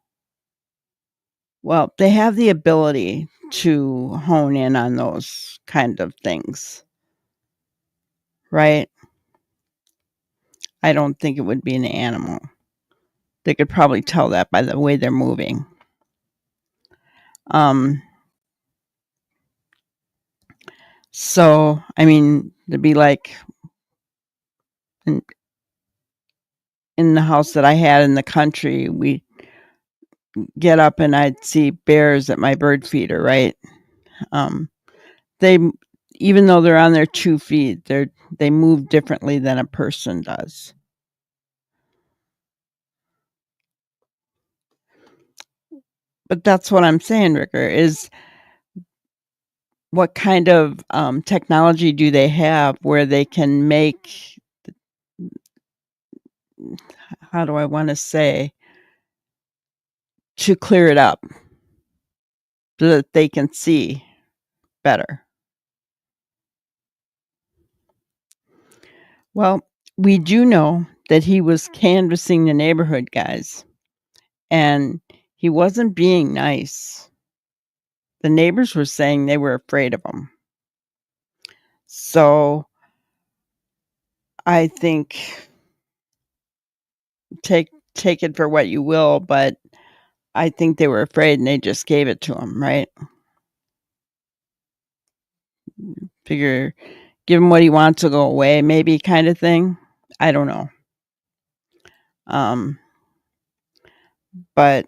they have the ability to hone in on those kind of things, right? I don't think it would be an animal. They could probably tell that by the way they're moving. So, I mean, to be like in the house that I had in the country, we get up and I'd see bears at my bird feeder, right? They, even though they're on their 2 feet, they move differently than a person does. But that's what I'm saying, Ricker, is what kind of technology do they have where they can make, how do I want to say, to clear it up so that they can see better? Well, we do know that he was canvassing the neighborhood, guys, and he wasn't being nice. The neighbors were saying they were afraid of him. So I think take it for what you will, but I think they were afraid and they just gave it to him, right? Figure, give him what he wants to go away, maybe, kind of thing. I don't know. But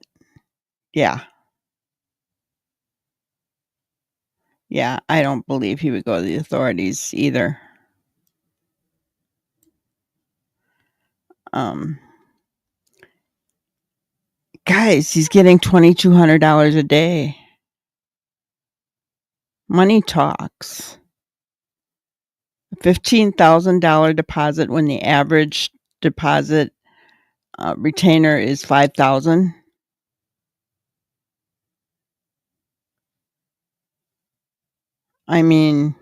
yeah, I don't believe he would go to the authorities either. Guys, he's getting $2,200 a day. Money talks. A $15,000 deposit when the average deposit retainer is $5,000. I mean,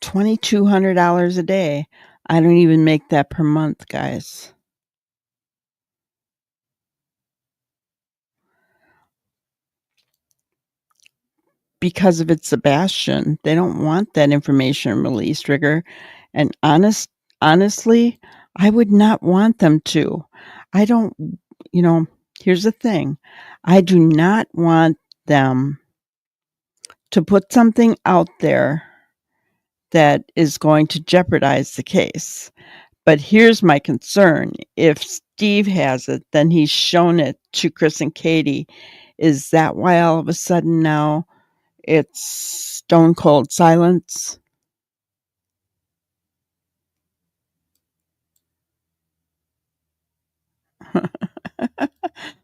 $2,200 a day. I don't even make that per month, guys. Because if it's Sebastian, they don't want that information released, Rigger. And honestly, I would not want them to. I don't, here's the thing. I do not want them to put something out there that is going to jeopardize the case. But here's my concern. If Steve has it, then he's shown it to Chris and Katie. Is that why all of a sudden now it's stone cold silence?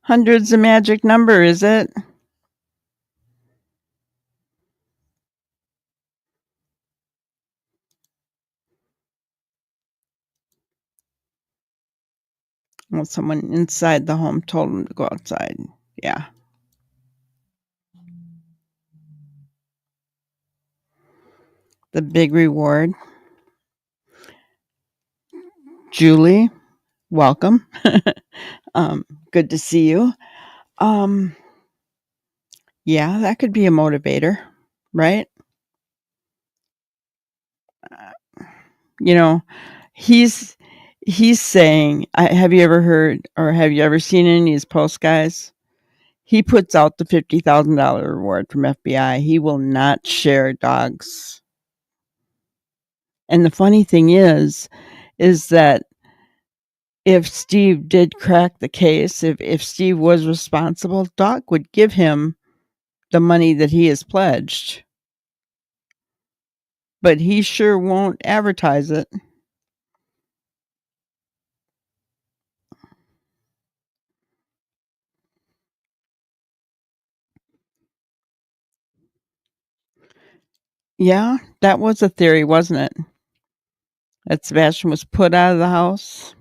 Hundred's a magic number, is it? Well, someone inside the home told him to go outside. Yeah. The big reward. Julie, welcome. Good to see you. Yeah, that could be a motivator, right? You know, he's saying, have you ever heard or have you ever seen any of his posts, guys? He puts out the $50,000 reward from FBI. He will not share dogs. And the funny thing is that if Steve did crack the case, if Steve was responsible, Doc would give him the money that he has pledged. But he sure won't advertise it. Yeah, that was a theory, wasn't it? That Sebastian was put out of the house.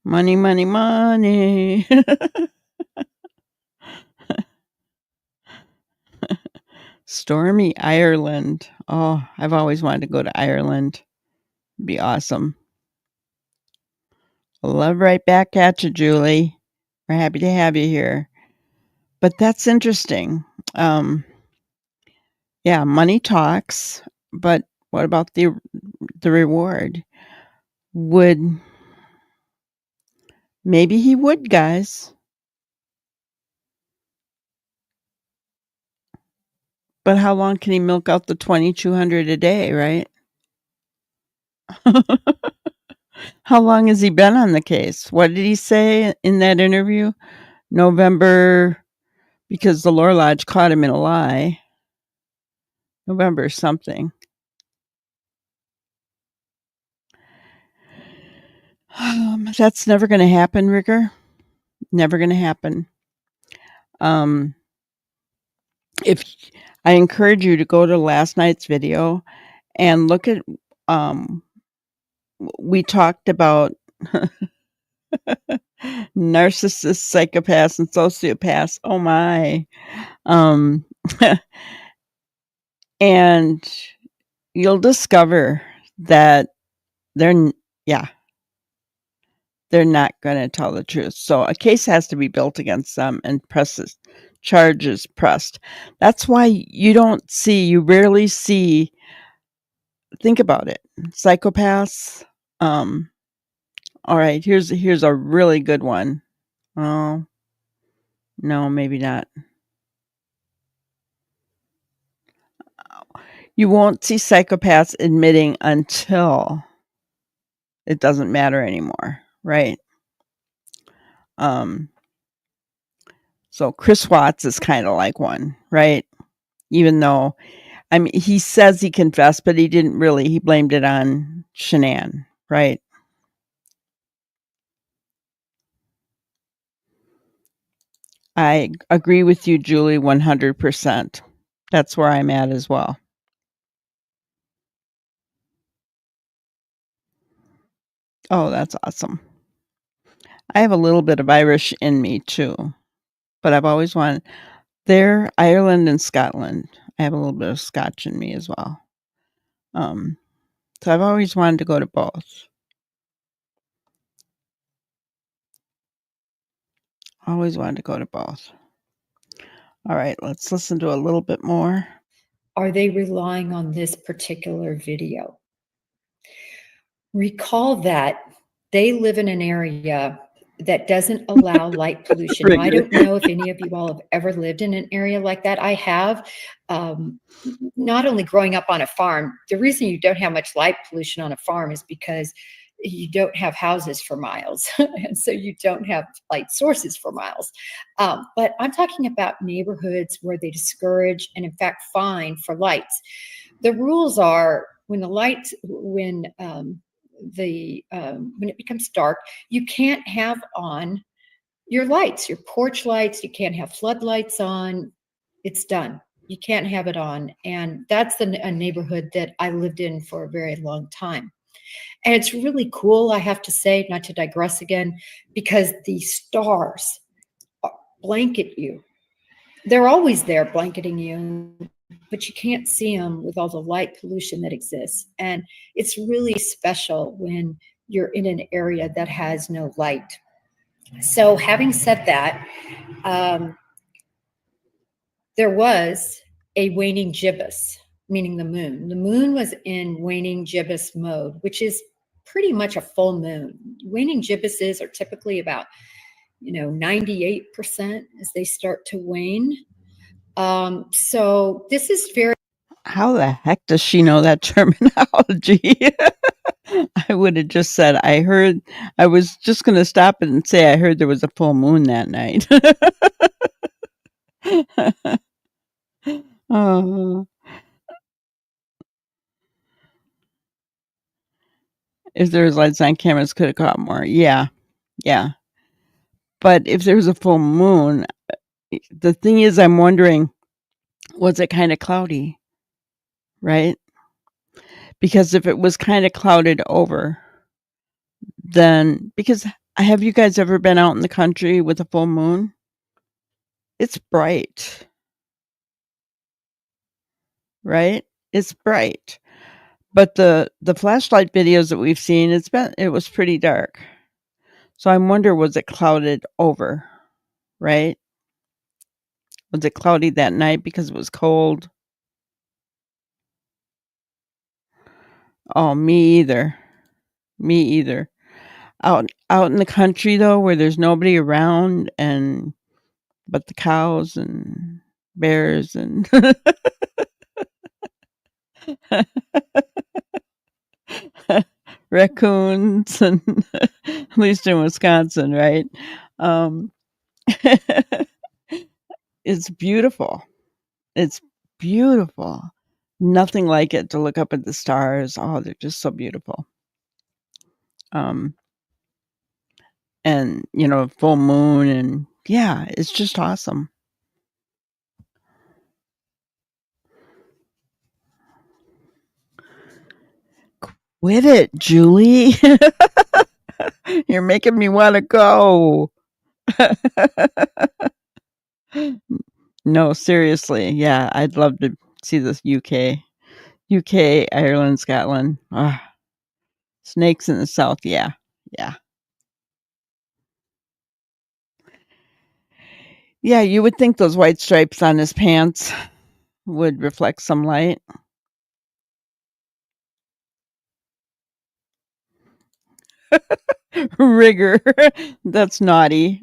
Money, money, money. Stormy Ireland. Oh, I've always wanted to go to Ireland. It'd be awesome. Love right back at you, Julie. We're happy to have you here. But that's interesting. Yeah, money talks, but what about the reward? Maybe he would, guys. But how long can he milk out the 2,200 a day, right? How long has he been on the case? What did he say in that interview? November, because the Lore Lodge caught him in a lie. November something. That's never going to happen, Rigger. Never going to happen. If I encourage you to go to last night's video and look at, we talked about narcissists, psychopaths, and sociopaths. Oh my. And you'll discover that they're not going to tell the truth. So a case has to be built against them and charges pressed. That's why you rarely see, think about it, psychopaths. All right, here's a really good one. Oh, no, maybe not. You won't see psychopaths admitting until it doesn't matter anymore, right? So Chris Watts is kind of like one, right? Even though, I mean, he says he confessed, but he didn't really. He blamed it on Shanann, right? I agree with you, Julie, 100%. That's where I'm at as well. Oh, that's awesome. I have a little bit of Irish in me too, but I've always wanted there, Ireland and Scotland. I have a little bit of Scotch in me as well. So I've always wanted to go to both. Always wanted to go to both. All right, let's listen to a little bit more. Are they relying on this particular video? Recall that they live in an area that doesn't allow light pollution. Now, I don't know if any of you all have ever lived in an area like that. I have. Not only growing up on a farm, the reason you don't have much light pollution on a farm is because you don't have houses for miles. And so you don't have light sources for miles. But I'm talking about neighborhoods where they discourage and in fact fine for lights. The rules are when it becomes dark, you can't have on your lights, your porch lights, you can't have floodlights on. It's done. You can't have it on. And that's a neighborhood that I lived in for a very long time. And it's really cool, I have to say, not to digress again, because the stars blanket you. They're always there blanketing you, but you can't see them with all the light pollution that exists. And it's really special when you're in an area that has no light. So having said that, there was a waning gibbous, meaning the moon. The moon was in waning gibbous mode, which is pretty much a full moon. Waning gibbuses are typically about 98% as they start to wane. So this is very. How the heck does she know that terminology? I would have just said, I was just going to stop it and say, I heard there was a full moon that night. Oh. If there was lights on, cameras could have caught more. Yeah. But if there was a full moon, the thing is, I'm wondering, was it kind of cloudy? Right? Because if it was kind of clouded over, then, because have you guys ever been out in the country with a full moon? It's bright. Right? It's bright. But the flashlight videos that we've seen, it was pretty dark. So I wonder, was it clouded over? Right? Was it cloudy that night because it was cold? Oh, me either. Out in the country though, where there's nobody around but the cows and bears and raccoons, and at least in Wisconsin, right? It's beautiful. It's beautiful. Nothing like it to look up at the stars. Oh, they're just so beautiful. And full moon, and yeah, it's just awesome. Quit it, Julie. You're making me want to go. No, seriously. Yeah, I'd love to see this UK, Ireland, Scotland. Snakes in the south. Yeah. Yeah, you would think those white stripes on his pants would reflect some light. Rigor. That's naughty.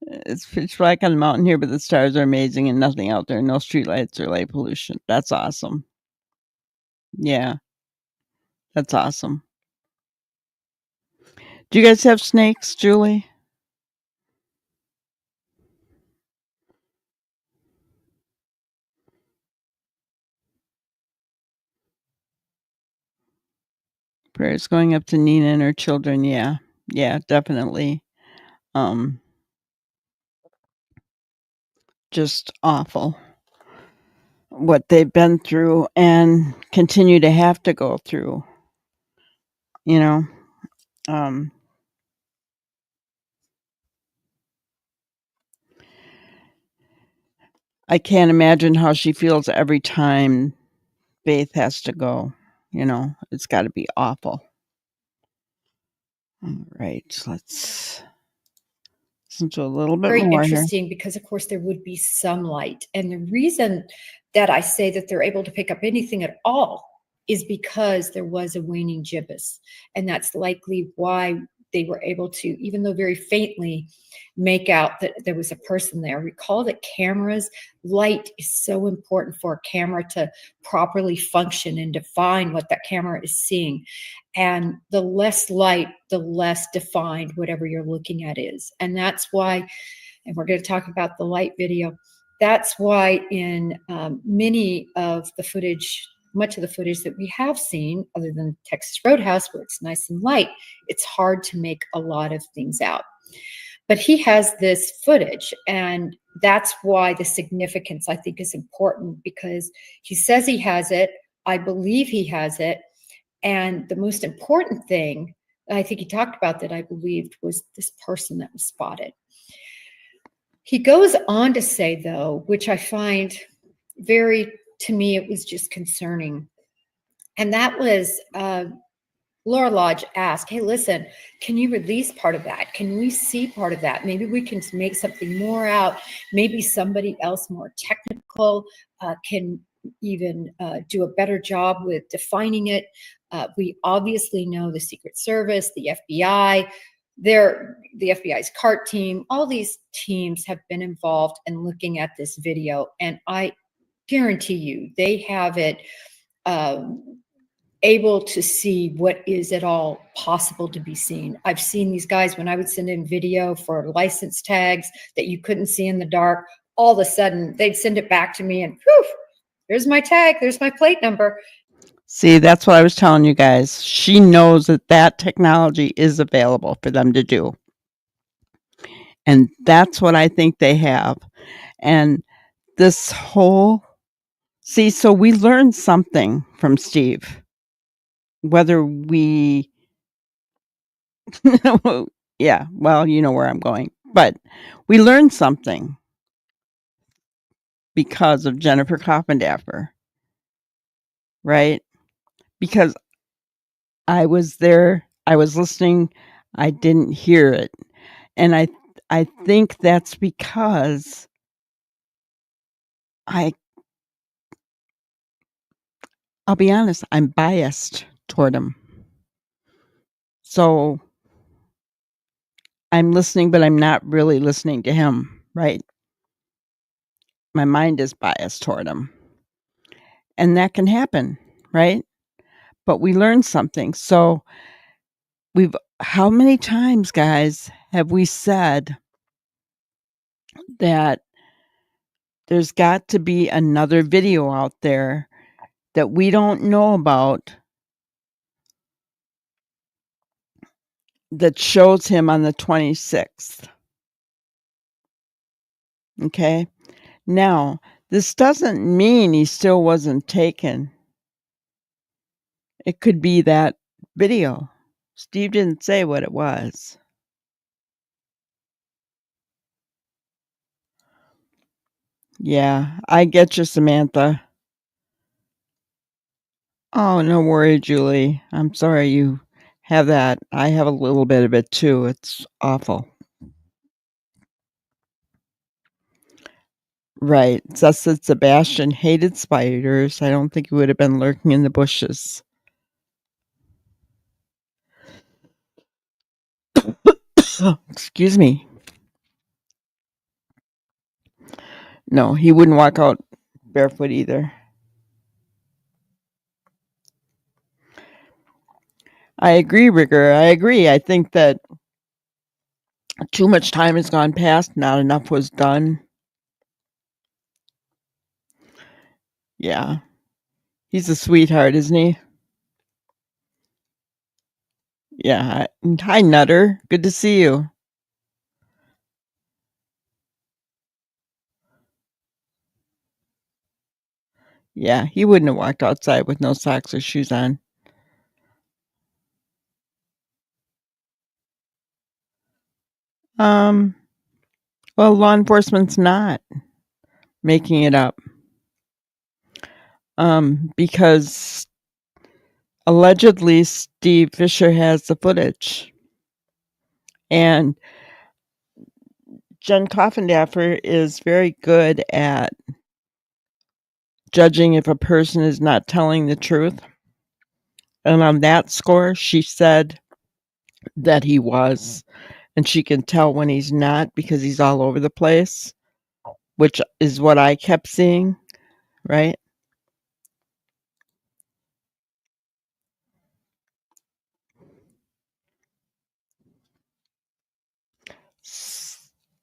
It's pitch black on the mountain here, but the stars are amazing and nothing out there. No street lights or light pollution. That's awesome. Yeah. That's awesome. Do you guys have snakes, Julie? Prayers going up to Nina and her children. Yeah, definitely. Just awful what they've been through and continue to have to go through. I can't imagine how she feels every time Faith has to go. It's got to be awful. All right, let's listen to a little bit very more interesting here. because, of course, there would be some light. And the reason that I say that they're able to pick up anything at all is because there was a waning gibbous. And that's likely why they were able to, even though very faintly, make out that there was a person there. Recall that cameras, light is so important for a camera to properly function and define what that camera is seeing. And the less light, the less defined whatever you're looking at is. And that's why, and we're going to talk about the light video, that's why in many of the footage, much of the footage that we have seen, other than Texas Roadhouse, where it's nice and light, it's hard to make a lot of things out. But he has this footage, and that's why the significance, I think, is important, because he says he has it. I believe he has it. And the most important thing, I think he talked about that I believed, was this person that was spotted. He goes on to say, though, which I find very, to me, it was just concerning. And that was Laura Lodge asked, hey, listen, can you release part of that? Can we see part of that? Maybe we can make something more out. Maybe somebody else more technical can even do a better job with defining it. We obviously know the Secret Service, the FBI, the FBI's CART team, all these teams have been involved in looking at this video. And I guarantee you, they have it able to see what is at all possible to be seen. I've seen these guys, when I would send in video for license tags that you couldn't see in the dark, all of a sudden they'd send it back to me and whew, there's my tag, there's my plate number. See, that's what I was telling you guys. She knows that that technology is available for them to do. And that's what I think they have. And this whole, see, so we learned something from Steve, whether we, yeah, well, you know where I'm going, but we learned something because of Jennifer Coffindaffer, right? Because I was there, I was listening, I didn't hear it. And I think that's because I'll be honest, I'm biased toward him. So I'm listening, but I'm not really listening to him, right? My mind is biased toward him. And that can happen, right? But we learned something. So how many times, guys, have we said that there's got to be another video out there that we don't know about that shows him on the 26th? Okay. Now, this doesn't mean he still wasn't taken. It could be that video. Steve didn't say what it was. Yeah, I get you, Samantha. Oh, no worry, Julie. I'm sorry you have that. I have a little bit of it too. It's awful. Right. Just that Sebastian hated spiders. I don't think he would have been lurking in the bushes. Excuse me. No, he wouldn't walk out barefoot either. I agree, Rigger. I agree. I think that too much time has gone past. Not enough was done. Yeah. He's a sweetheart, isn't he? Yeah. Hi, Nutter. Good to see you. Yeah, he wouldn't have walked outside with no socks or shoes on. Well, law enforcement's not making it up. Because allegedly Steve Fisher has the footage. And Jen Coffindaffer is very good at judging if a person is not telling the truth. And on that score, she said that he was. And she can tell when he's not because he's all over the place, which is what I kept seeing, right?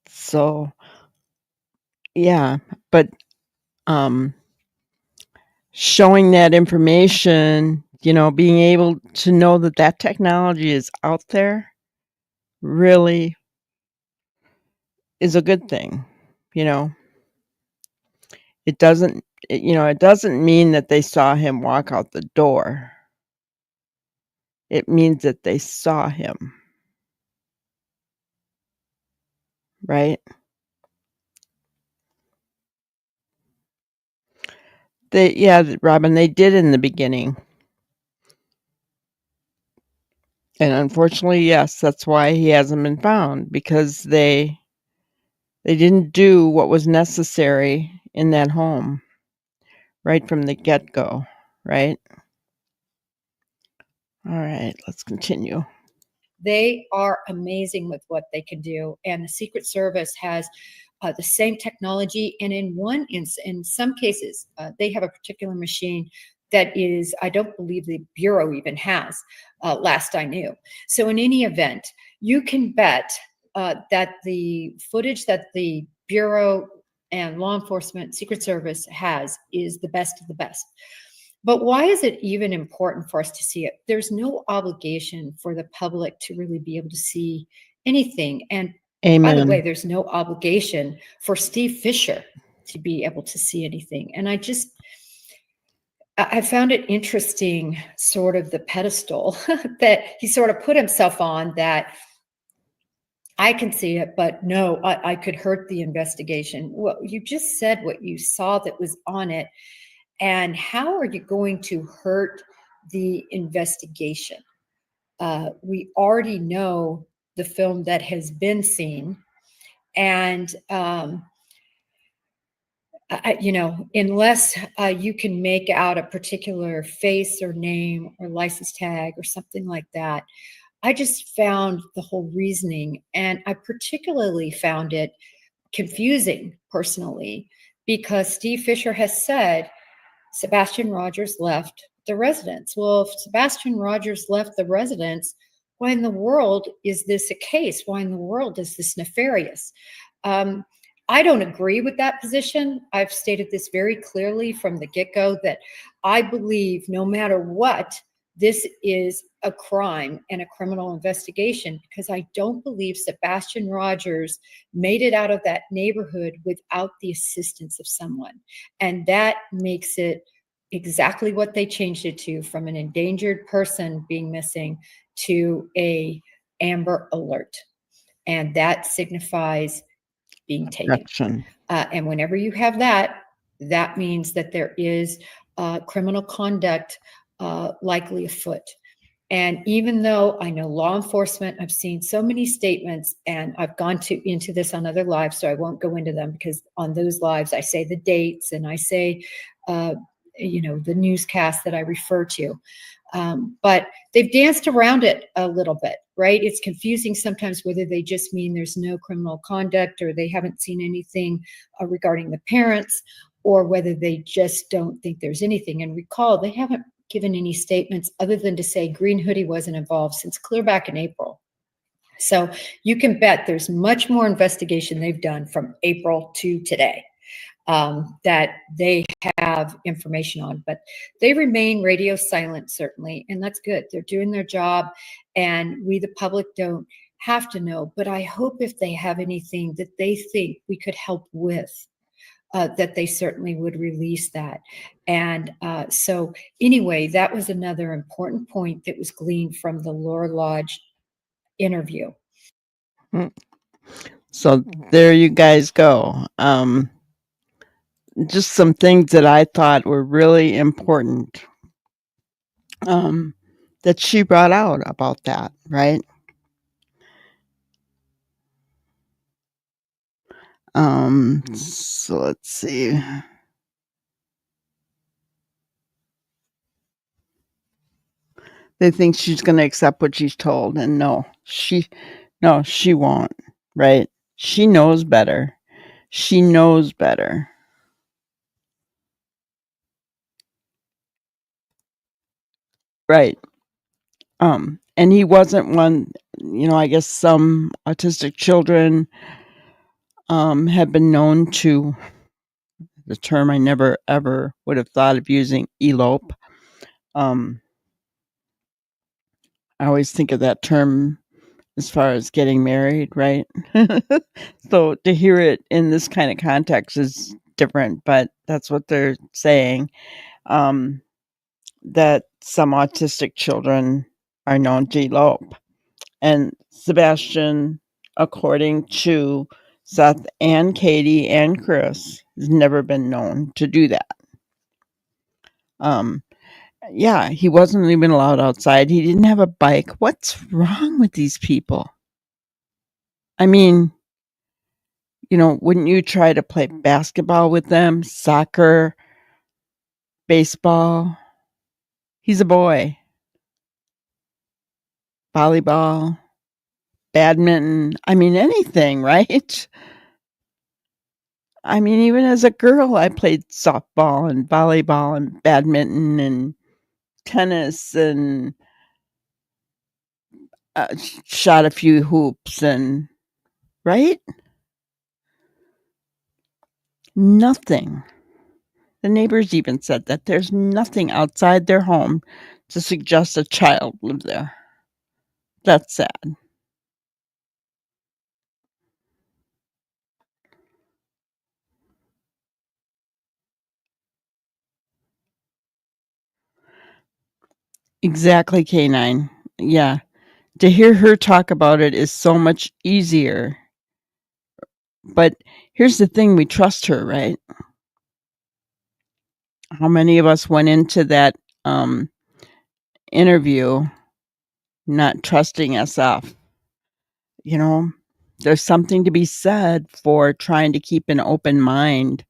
So, yeah, but showing that information, being able to know that that technology is out there really is a good thing. It doesn't it doesn't mean that they saw him walk out the door. It means that they saw him, right? Robin, they did in the beginning. And unfortunately, yes, that's why he hasn't been found, because they didn't do what was necessary in that home right from the get-go, right? All right, let's continue. They are amazing with what they can do, and the Secret Service has the same technology. And in some cases, they have a particular machine that is, I don't believe the Bureau even has, last I knew. So in any event, you can bet that the footage that the Bureau and law enforcement, Secret Service has is the best of the best. But why is it even important for us to see it? There's no obligation for the public to really be able to see anything. And by the way, Amen. there's no obligation for Steve Fisher to be able to see anything. And I found it interesting, sort of the pedestal that he sort of put himself on, that I can see it, but no, I could hurt the investigation. Well, you just said what you saw that was on it. And how are you going to hurt the investigation? We already know the film that has been seen. And, unless you can make out a particular face or name or license tag or something like that, I just found the whole reasoning, and I particularly found it confusing personally, because Steve Fisher has said Sebastian Rogers left the residence. Well, if Sebastian Rogers left the residence, why in the world is this a case? Why in the world is this nefarious? I don't agree with that position. I've stated this very clearly from the get-go, that I believe no matter what, this is a crime and a criminal investigation, because I don't believe Sebastian Rogers made it out of that neighborhood without the assistance of someone. And that makes it exactly what they changed it to, from an endangered person being missing to a Amber Alert. And that signifies being taken. And whenever you have that, that means that there is criminal conduct likely afoot. And even though I know law enforcement, I've seen so many statements, and I've gone into this on other lives, so I won't go into them, because on those lives I say the dates and I say, the newscast that I refer to. But they've danced around it a little bit, right? It's confusing sometimes whether they just mean there's no criminal conduct, or they haven't seen anything regarding the parents, or whether they just don't think there's anything. And recall, they haven't given any statements other than to say Green Hoodie wasn't involved since clear back in April. So you can bet there's much more investigation they've done from April to today that they have information on, but they remain radio silent, certainly, and that's good. They're doing their job, and we, the public, don't have to know. But I hope if they have anything that they think we could help with, that they certainly would release that. And so anyway, that was another important point that was gleaned from the Lore Lodge interview. So there you guys go. Just some things that I thought were really important that she brought out about that, right? So let's see. They think she's going to accept what she's told, and no, she won't, right? She knows better. She knows better. Right. And he wasn't one, I guess some autistic children have been known to, the term I never ever would have thought of using, elope. I always think of that term as far as getting married, right? So to hear it in this kind of context is different, but that's what they're saying. That some autistic children are known to elope. And Sebastian, according to Seth and Katie and Chris, has never been known to do that. Yeah, he wasn't even allowed outside. He didn't have a bike. What's wrong with these people? I mean, wouldn't you try to play basketball with them, soccer, baseball? He's a boy. Volleyball, badminton. I mean, anything, right? I mean, even as a girl, I played softball and volleyball and badminton and tennis and shot a few hoops and, right? Nothing. The neighbors even said that there's nothing outside their home to suggest a child live there. That's sad. Exactly, K9. Yeah. To hear her talk about it is so much easier. But here's the thing, we trust her, right? How many of us went into that interview not trusting SF? There's something to be said for trying to keep an open mind.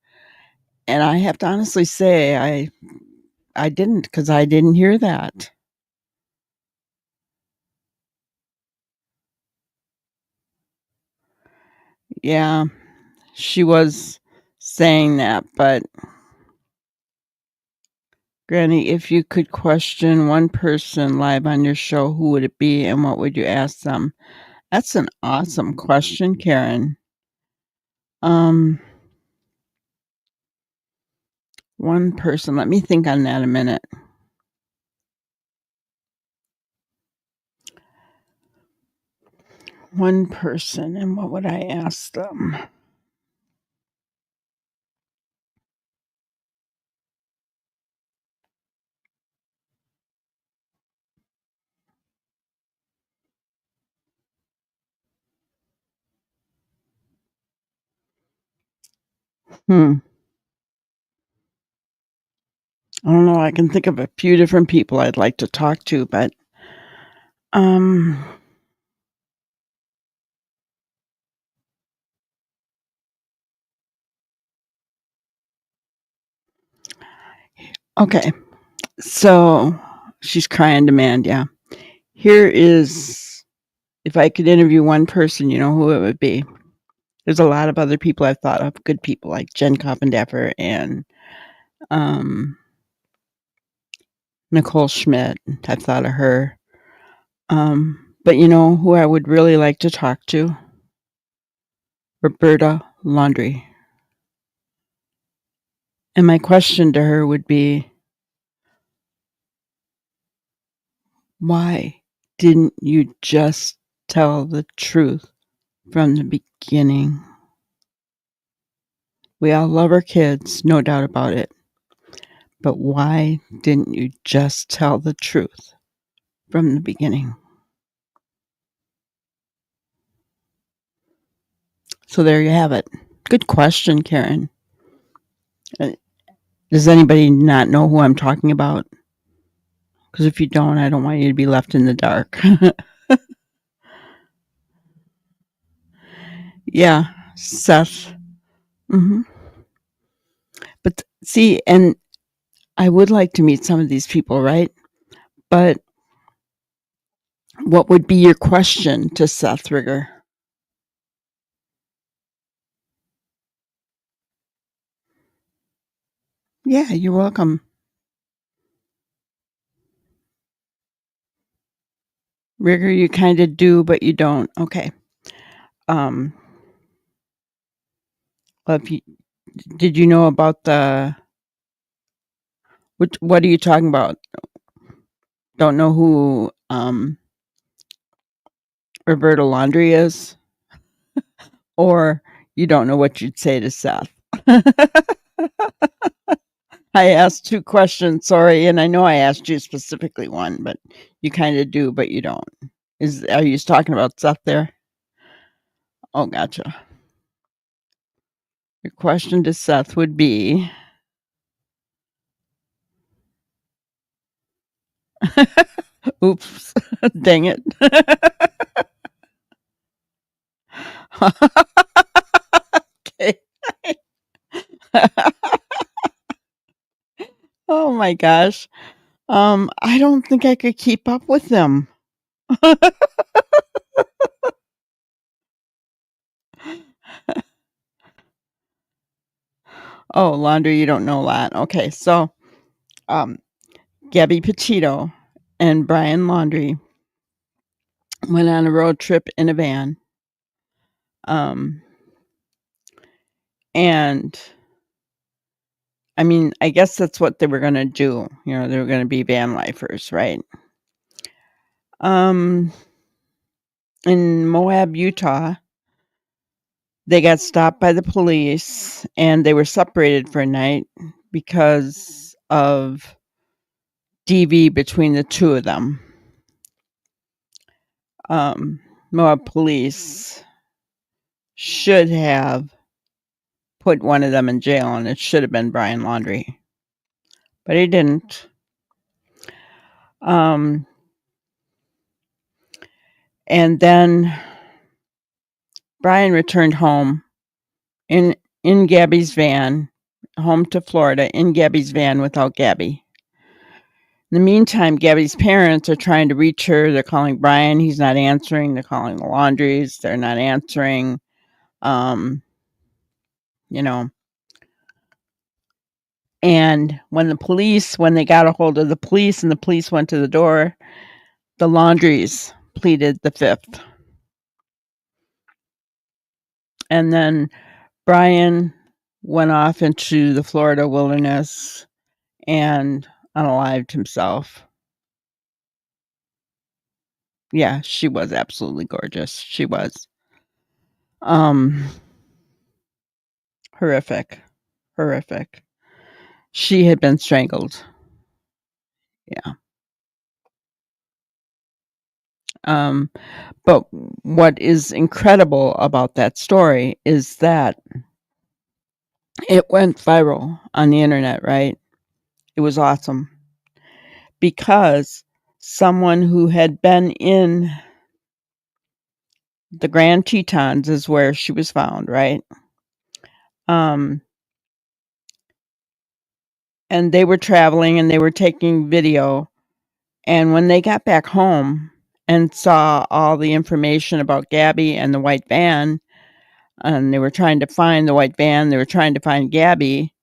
And I have to honestly say, I didn't, because I didn't hear that. Yeah, she was saying that, but Granny, if you could question one person live on your show, who would it be and what would you ask them? That's an awesome question, Karen. One person. Let me think on that a minute. One person, and what would I ask them? I don't know. I can think of a few different people I'd like to talk to, but okay. So she's crying demand, yeah. Here is, if I could interview one person, you know who it would be. There's a lot of other people I've thought of, good people like Jen Coffindaffer and Nicole Schmidt. I've thought of her. But you know who I would really like to talk to? Roberta Laundrie. And my question to her would be, why didn't you just tell the truth from the beginning? We all love our kids, no doubt about it. But why didn't you just tell the truth from the beginning? So there you have it. Good question, Karen. Does anybody not know who I'm talking about? Because if you don't, I don't want you to be left in the dark. Yeah, Seth. But see, and I would like to meet some of these people, right? But What would be your question to Seth Rigger? Yeah, you're welcome. Rigger, you kind of do, but you don't. Okay. Well, did you know about what are you talking about? Don't know who Roberta Laundrie is? Or you don't know what you'd say to Seth? I asked 2 questions, sorry, and I know I asked you specifically one, but you kind of do, but you don't. Are you talking about Seth there? Oh, gotcha. Your question to Seth would be, oops, dang it. Okay. Oh my gosh. I don't think I could keep up with them. Oh, laundry, you don't know that. Okay, so Gabby Petito and Brian Laundrie went on a road trip in a van. And I mean, I guess that's what they were going to do. You know, they were going to be van lifers, right? In Moab, Utah, they got stopped by the police and they were separated for a night because of DV between the two of them. Moab police should have put one of them in jail, and it should have been Brian Laundrie, but he didn't. And then Brian returned home in Gabby's van, home to Florida in Gabby's van without Gabby. In the meantime, Gabby's parents are trying to reach her. They're calling Brian. He's not answering. They're calling the Laundries. They're not answering. You know. And when they got a hold of the police and the police went to the door, the Laundries pleaded the fifth. And then Brian went off into the Florida wilderness and unalived himself. Yeah, she was absolutely gorgeous. She was. Horrific. She had been strangled. Yeah. But what is incredible about that story is that it went viral on the internet, right? It was awesome because someone who had been in the Grand Tetons is where she was found, right? And they were traveling and they were taking video. And when they got back home and saw all the information about Gabby and the white van, and they were trying to find the white van, they were trying to find Gabby,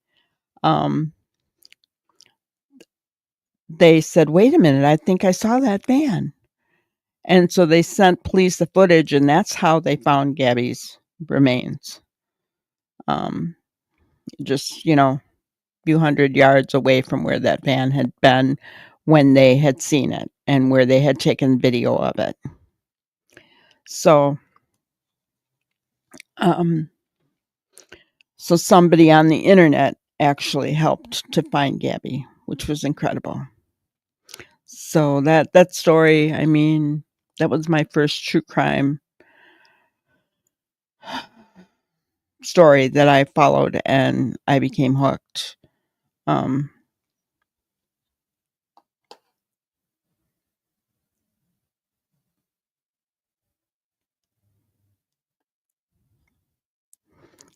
they said, wait a minute, I think I saw that van. And so they sent police the footage, and that's how they found Gabby's remains. Just, a few hundred yards away from where that van had been when they had seen it and where they had taken video of it. So, so somebody on the internet actually helped to find Gabby, which was incredible. So that story, I mean, that was my first true crime story that I followed, and I became hooked.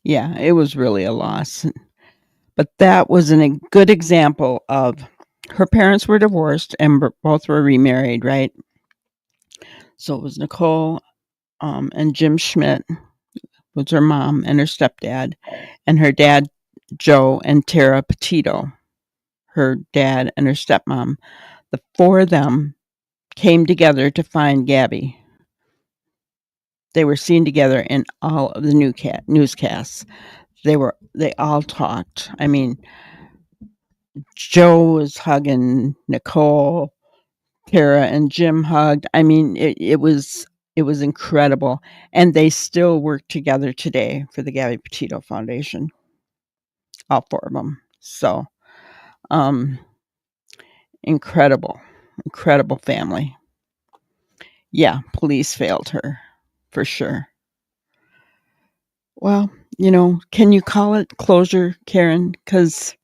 Yeah, it was really a loss. But that was a good example of her parents were divorced and both were remarried, right? So it was Nicole and Jim Schmidt was her mom and her stepdad, and her dad, Joe, and Tara Petito, her dad and her stepmom. The four of them came together to find Gabby. They were seen together in all of the newscasts. They all talked. I mean, Joe was hugging Nicole, Tara and Jim hugged. I mean, it was incredible, and they still work together today for the Gabby Petito Foundation. All four of them. So, incredible family. Yeah, police failed her for sure. Well, can you call it closure, Karen? Because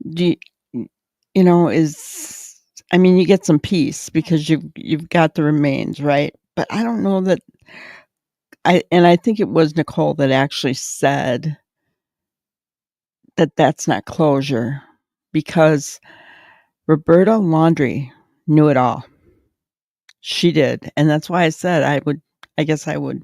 do is I mean, you get some peace because you've got the remains, right? But I don't know that I think it was Nicole that actually said that that's not closure because Roberta Laundrie knew it all. She did, and that's why I said I guess I would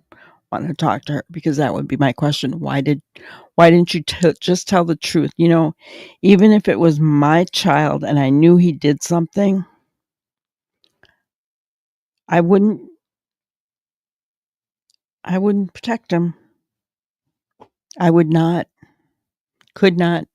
want to talk to her because that would be my question. Why didn't you just tell the truth? Even if it was my child and I knew he did something, I wouldn't protect him. I would not, could not.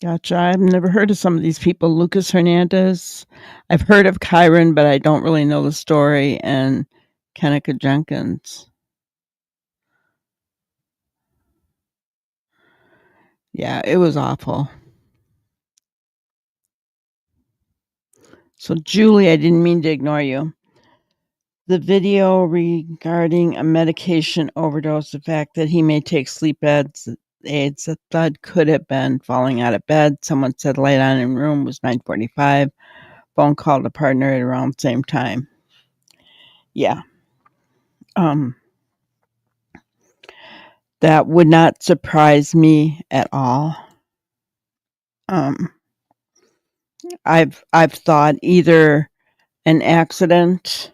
Gotcha. I've never heard of some of these people. Lucas Hernandez. I've heard of Kyron, but I don't really know the story. And Kenneka Jenkins. Yeah, it was awful. So, Julie, I didn't mean to ignore you. The video regarding a medication overdose, the fact that he may take sleep aids, the thud could have been falling out of bed. Someone said light on in room was 9:45. Phone call to partner at around the same time. Yeah. That would not surprise me at all. I've thought either an accident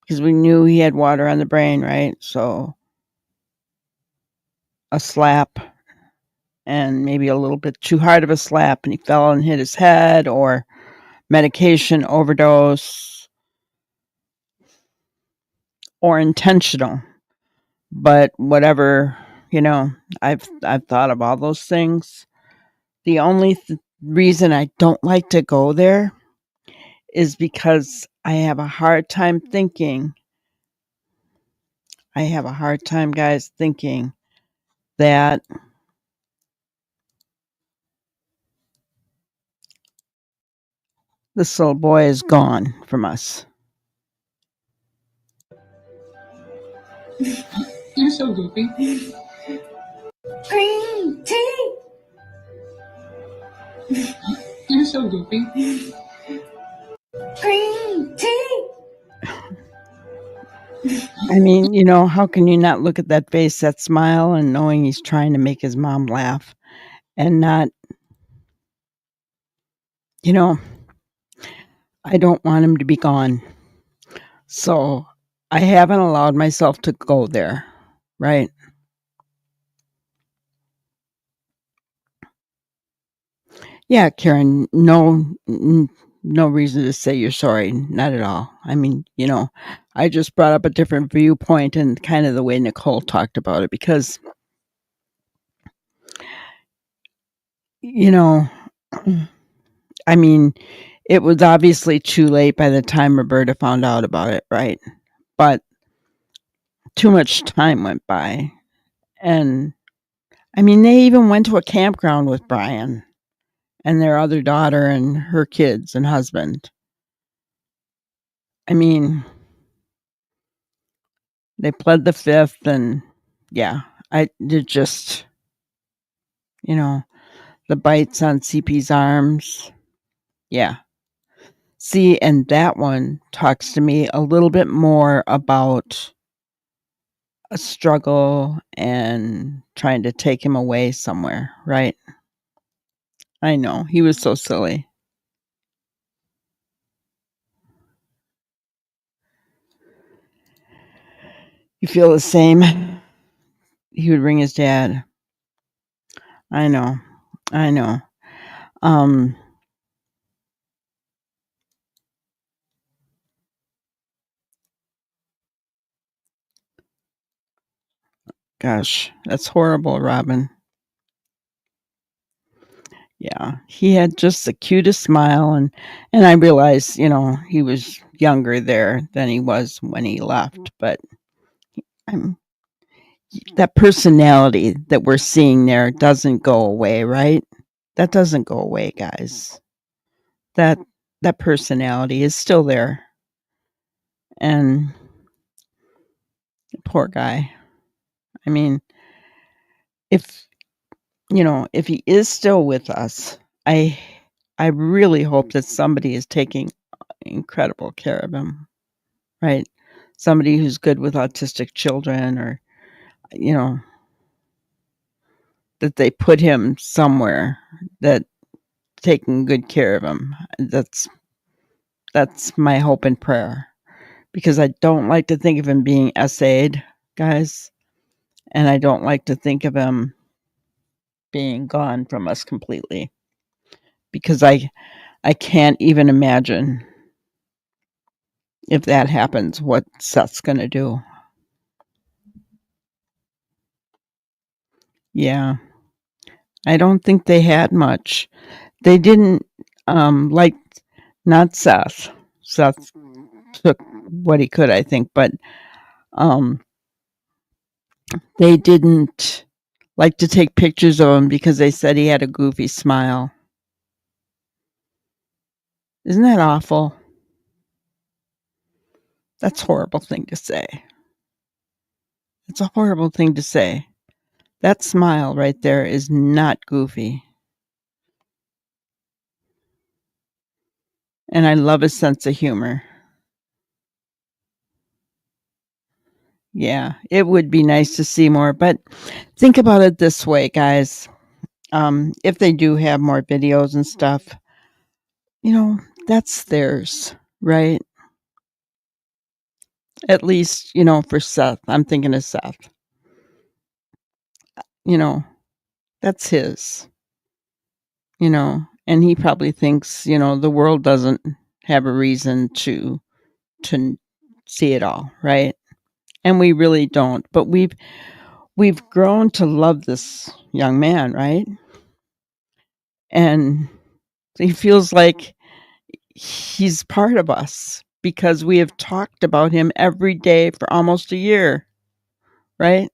because we knew he had water on the brain, right? So a slap and maybe a little bit too hard of a slap and he fell and hit his head, or medication overdose, or intentional. But whatever, I've thought of all those things. The only reason I don't like to go there is because I have a hard time guys, thinking that this little boy is gone from us. You're so goofy. Green tea. You're so goofy. Green tea. I mean, how can you not look at that face, that smile, and knowing he's trying to make his mom laugh and not, I don't want him to be gone. So I haven't allowed myself to go there, right? Yeah, Karen, no reason to say you're sorry. Not at all. I mean, I just brought up a different viewpoint and kind of the way Nicole talked about it because, I mean, it was obviously too late by the time Roberta found out about it, right? But too much time went by. And I mean, they even went to a campground with Brian and their other daughter and her kids and husband. I mean, they pled the fifth, and yeah, I did just, the bites on CP's arms. Yeah. See, and that one talks to me a little bit more about a struggle and trying to take him away somewhere, right? I know. He was so silly. You feel the same? He would ring his dad. I know. I know. Gosh, that's horrible, Robin. Yeah, he had just the cutest smile, and I realized, he was younger there than he was when he left, but I'm that personality that we're seeing there doesn't go away, right? That doesn't go away, guys. That personality is still there. And poor guy. I mean, if if he is still with us, I really hope that somebody is taking incredible care of him, right? Somebody who's good with autistic children, or that they put him somewhere that taking good care of him. That's my hope and prayer, because I don't like to think of him being SA'd, guys, and I don't like to think of him being gone from us completely, because I can't even imagine if that happens, what Seth's going to do. Yeah. I don't think they had much. They didn't, like, not Seth. Seth took what he could, I think, but they didn't like to take pictures of him because they said he had a goofy smile. Isn't that awful? That's a horrible thing to say. It's a horrible thing to say. That smile right there is not goofy. And I love his sense of humor. Yeah, it would be nice to see more, but think about it this way, guys. If they do have more videos and stuff, that's theirs, right? At least, for Seth. I'm thinking of Seth. That's his, and he probably thinks, the world doesn't have a reason to see it all, right? And we really don't, but we've grown to love this young man, right? And he feels like he's part of us because we have talked about him every day for almost a year, right?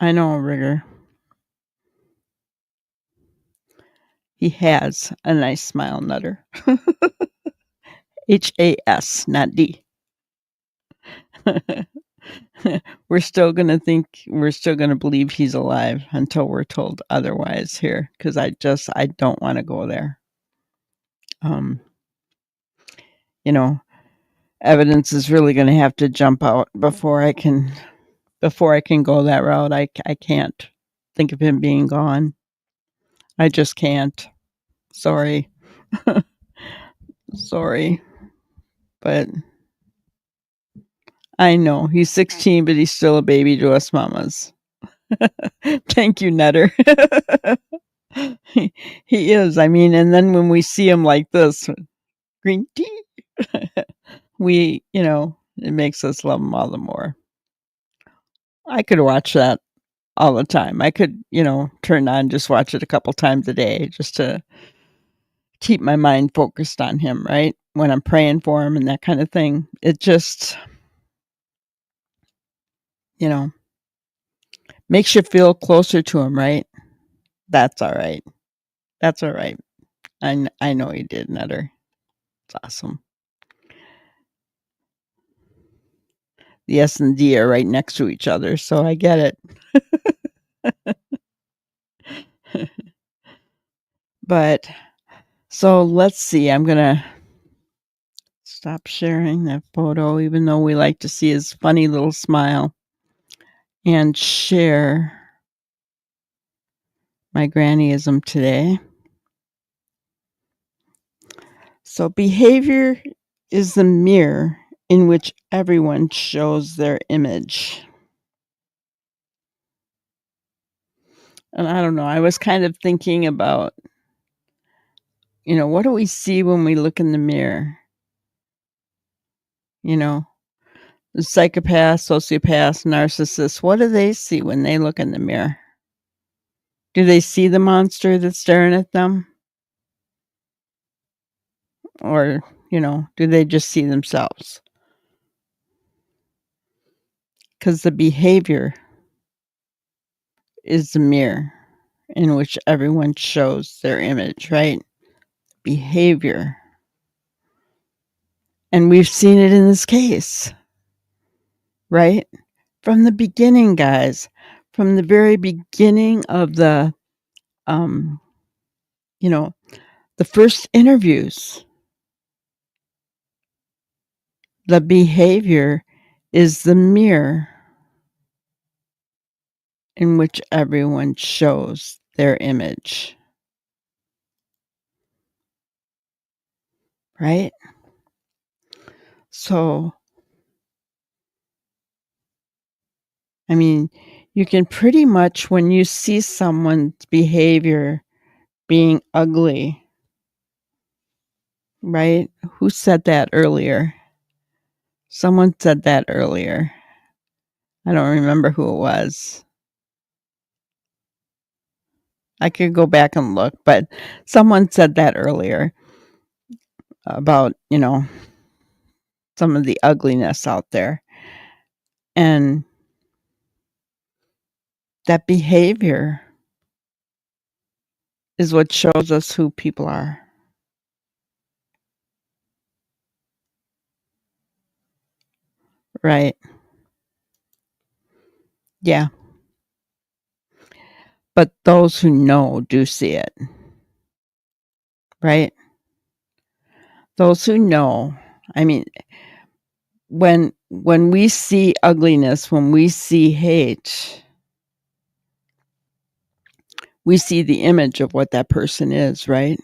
I know, Rigger. He has a nice smile, Nutter. HAS, not D. We're still going to believe he's alive until we're told otherwise here, because I don't want to go there. Evidence is really going to have to jump out before I can go that route. I can't think of him being gone. I just can't. Sorry. Sorry. But I know he's 16, but he's still a baby to us mamas. Thank you, Nutter. He is. I mean, and then when we see him like this, green tea, it makes us love him all the more. I could watch that all the time. I could, turn on, just watch it a couple times a day just to keep my mind focused on him, right? When I'm praying for him and that kind of thing. It just, makes you feel closer to him, right? That's all right. That's all right. I know he did, Nutter. It's awesome. The S and D are right next to each other, so I get it. But so let's see. I'm gonna stop sharing that photo, even though we like to see his funny little smile, and share my grannyism today. So behavior is the mirror in which everyone shows their image. And I don't know, I was kind of thinking about, what do we see when we look in the mirror? The psychopath, sociopath, narcissist, what do they see when they look in the mirror? Do they see the monster that's staring at them? Or, do they just see themselves? Because the behavior is the mirror in which everyone shows their image, right? Behavior. And we've seen it in this case, right? From the beginning, guys, from the very beginning of the first interviews, the behavior is the mirror in which everyone shows their image, right? So, I mean, you can pretty much, when you see someone's behavior being ugly, right? Who said that earlier? Someone said that earlier. I don't remember who it was. I could go back and look, but someone said that earlier about, some of the ugliness out there. And that behavior is what shows us who people are. Right. Yeah. But those who know do see it. Right? Those who know, I mean, when we see ugliness, when we see hate, we see the image of what that person is, right?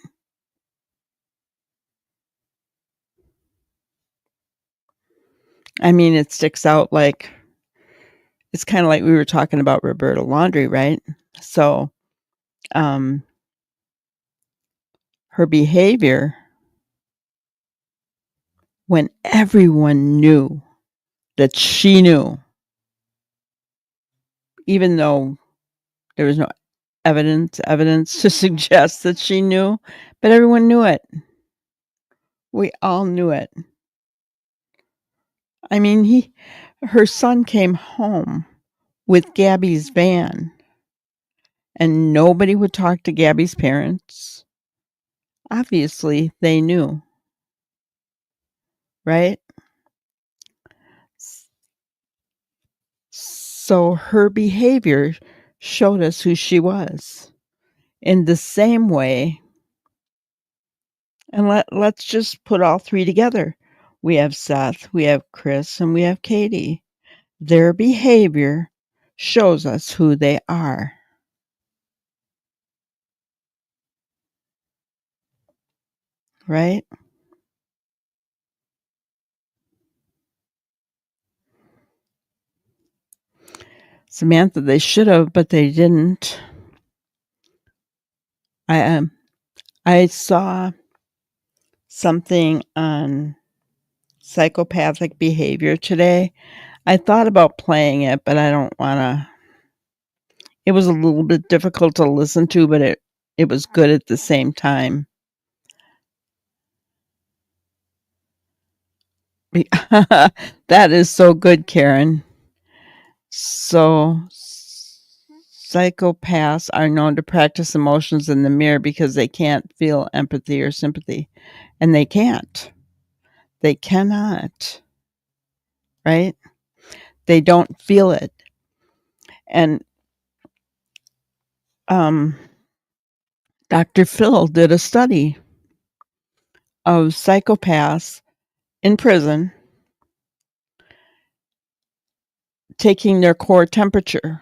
I mean, it sticks out like, it's kind of like we were talking about Roberta Laundrie, right? So, her behavior, when everyone knew that she knew, even though there was no evidence to suggest that she knew, but everyone knew it. We all knew it. I mean, her son came home with Gabby's van, and nobody would talk to Gabby's parents. Obviously, they knew, right? So her behavior showed us who she was. In the same way, and let's just put all three together. We have Seth, we have Chris, and we have Katie. Their behavior shows us who they are. Right? Samantha, they should have, but they didn't. I saw something on psychopathic behavior today. I thought about playing it, but I don't want to. It was a little bit difficult to listen to, but it was good at the same time. That is so good, Karen. So, psychopaths are known to practice emotions in the mirror because they can't feel empathy or sympathy. And they can't. They cannot. Right? They don't feel it. And Dr. Phil did a study of psychopaths in prison taking their core temperature.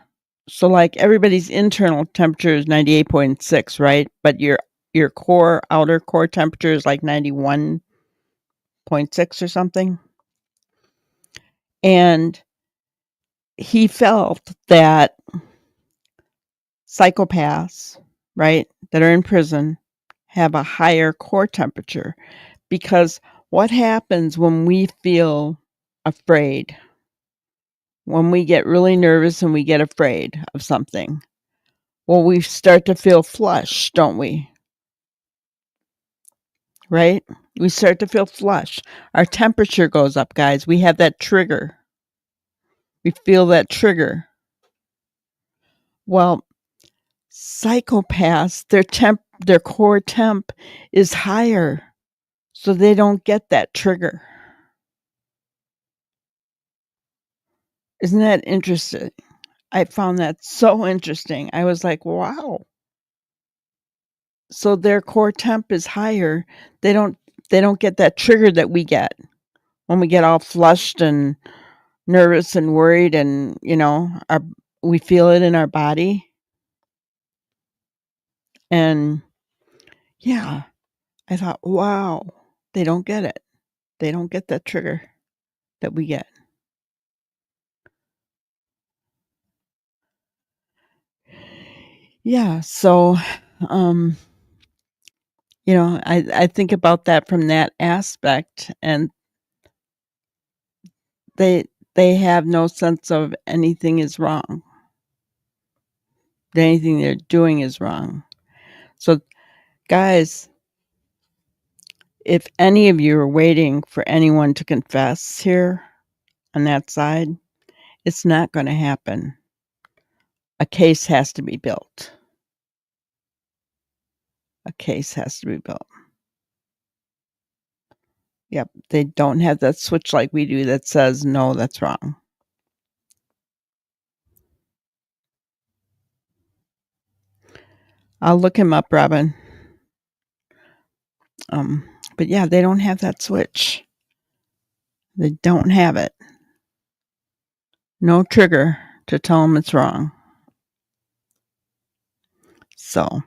So like everybody's internal temperature is 98.6, right? But your outer core temperature is like 91.6 or something. And he felt that psychopaths, right, that are in prison have a higher core temperature, because what happens when we feel afraid? When we get really nervous and we get afraid of something, well, we start to feel flush, don't we? Right? We start to feel flush. Our temperature goes up, guys. We have that trigger. We feel that trigger. Well, psychopaths, their core temp is higher, so they don't get that trigger. Isn't that interesting? I found that so interesting. I was like, wow. So their core temp is higher. They don't get that trigger that we get when we get all flushed and nervous and worried, and we feel it in our body. And yeah, I thought, wow, they don't get it. They don't get that trigger that we get. Yeah, so I think about that from that aspect, and they have no sense of anything is wrong. Anything they're doing is wrong. So guys, if any of you are waiting for anyone to confess here on that side, it's not going to happen. A case has to be built. A case has to be built. Yep, they don't have that switch like we do that says, no, that's wrong. I'll look him up, Robin. But yeah, they don't have that switch. They don't have it. No trigger to tell them it's wrong. So,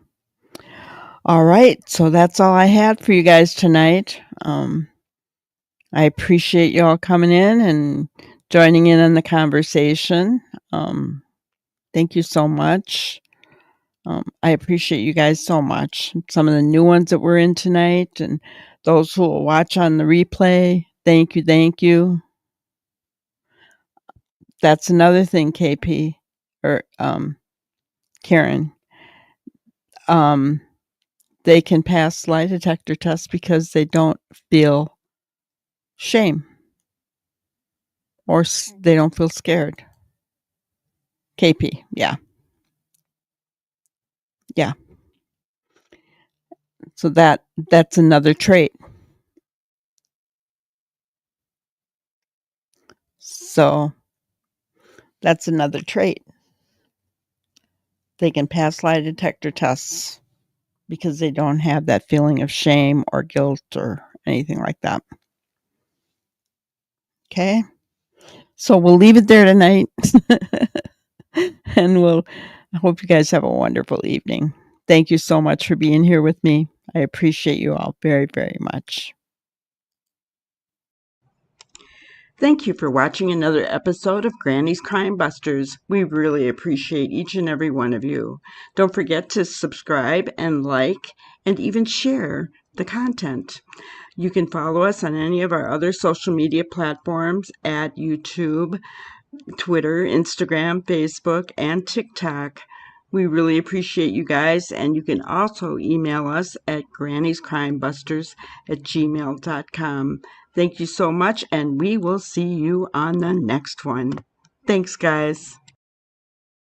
all right. So that's all I had for you guys tonight. I appreciate y'all coming in and joining in on the conversation. Thank you so much. I appreciate you guys so much. Some of the new ones that were in tonight, and those who will watch on the replay, thank you, thank you. That's another thing, KP or Karen. They can pass lie detector tests because they don't feel shame or they don't feel scared. KP, yeah. Yeah. So that's another trait. So that's another trait. They can pass lie detector tests because they don't have that feeling of shame or guilt or anything like that. Okay? So we'll leave it there tonight. And I hope you guys have a wonderful evening. Thank you so much for being here with me. I appreciate you all very, very much. Thank you for watching another episode of Granny's Crime Busters. We really appreciate each and every one of you. Don't forget to subscribe and like and even share the content. You can follow us on any of our other social media platforms at YouTube, Twitter, Instagram, Facebook, and TikTok. We really appreciate you guys, and you can also email us at granniescrimebusters@gmail.com. Thank you so much, and we will see you on the next one. Thanks, guys.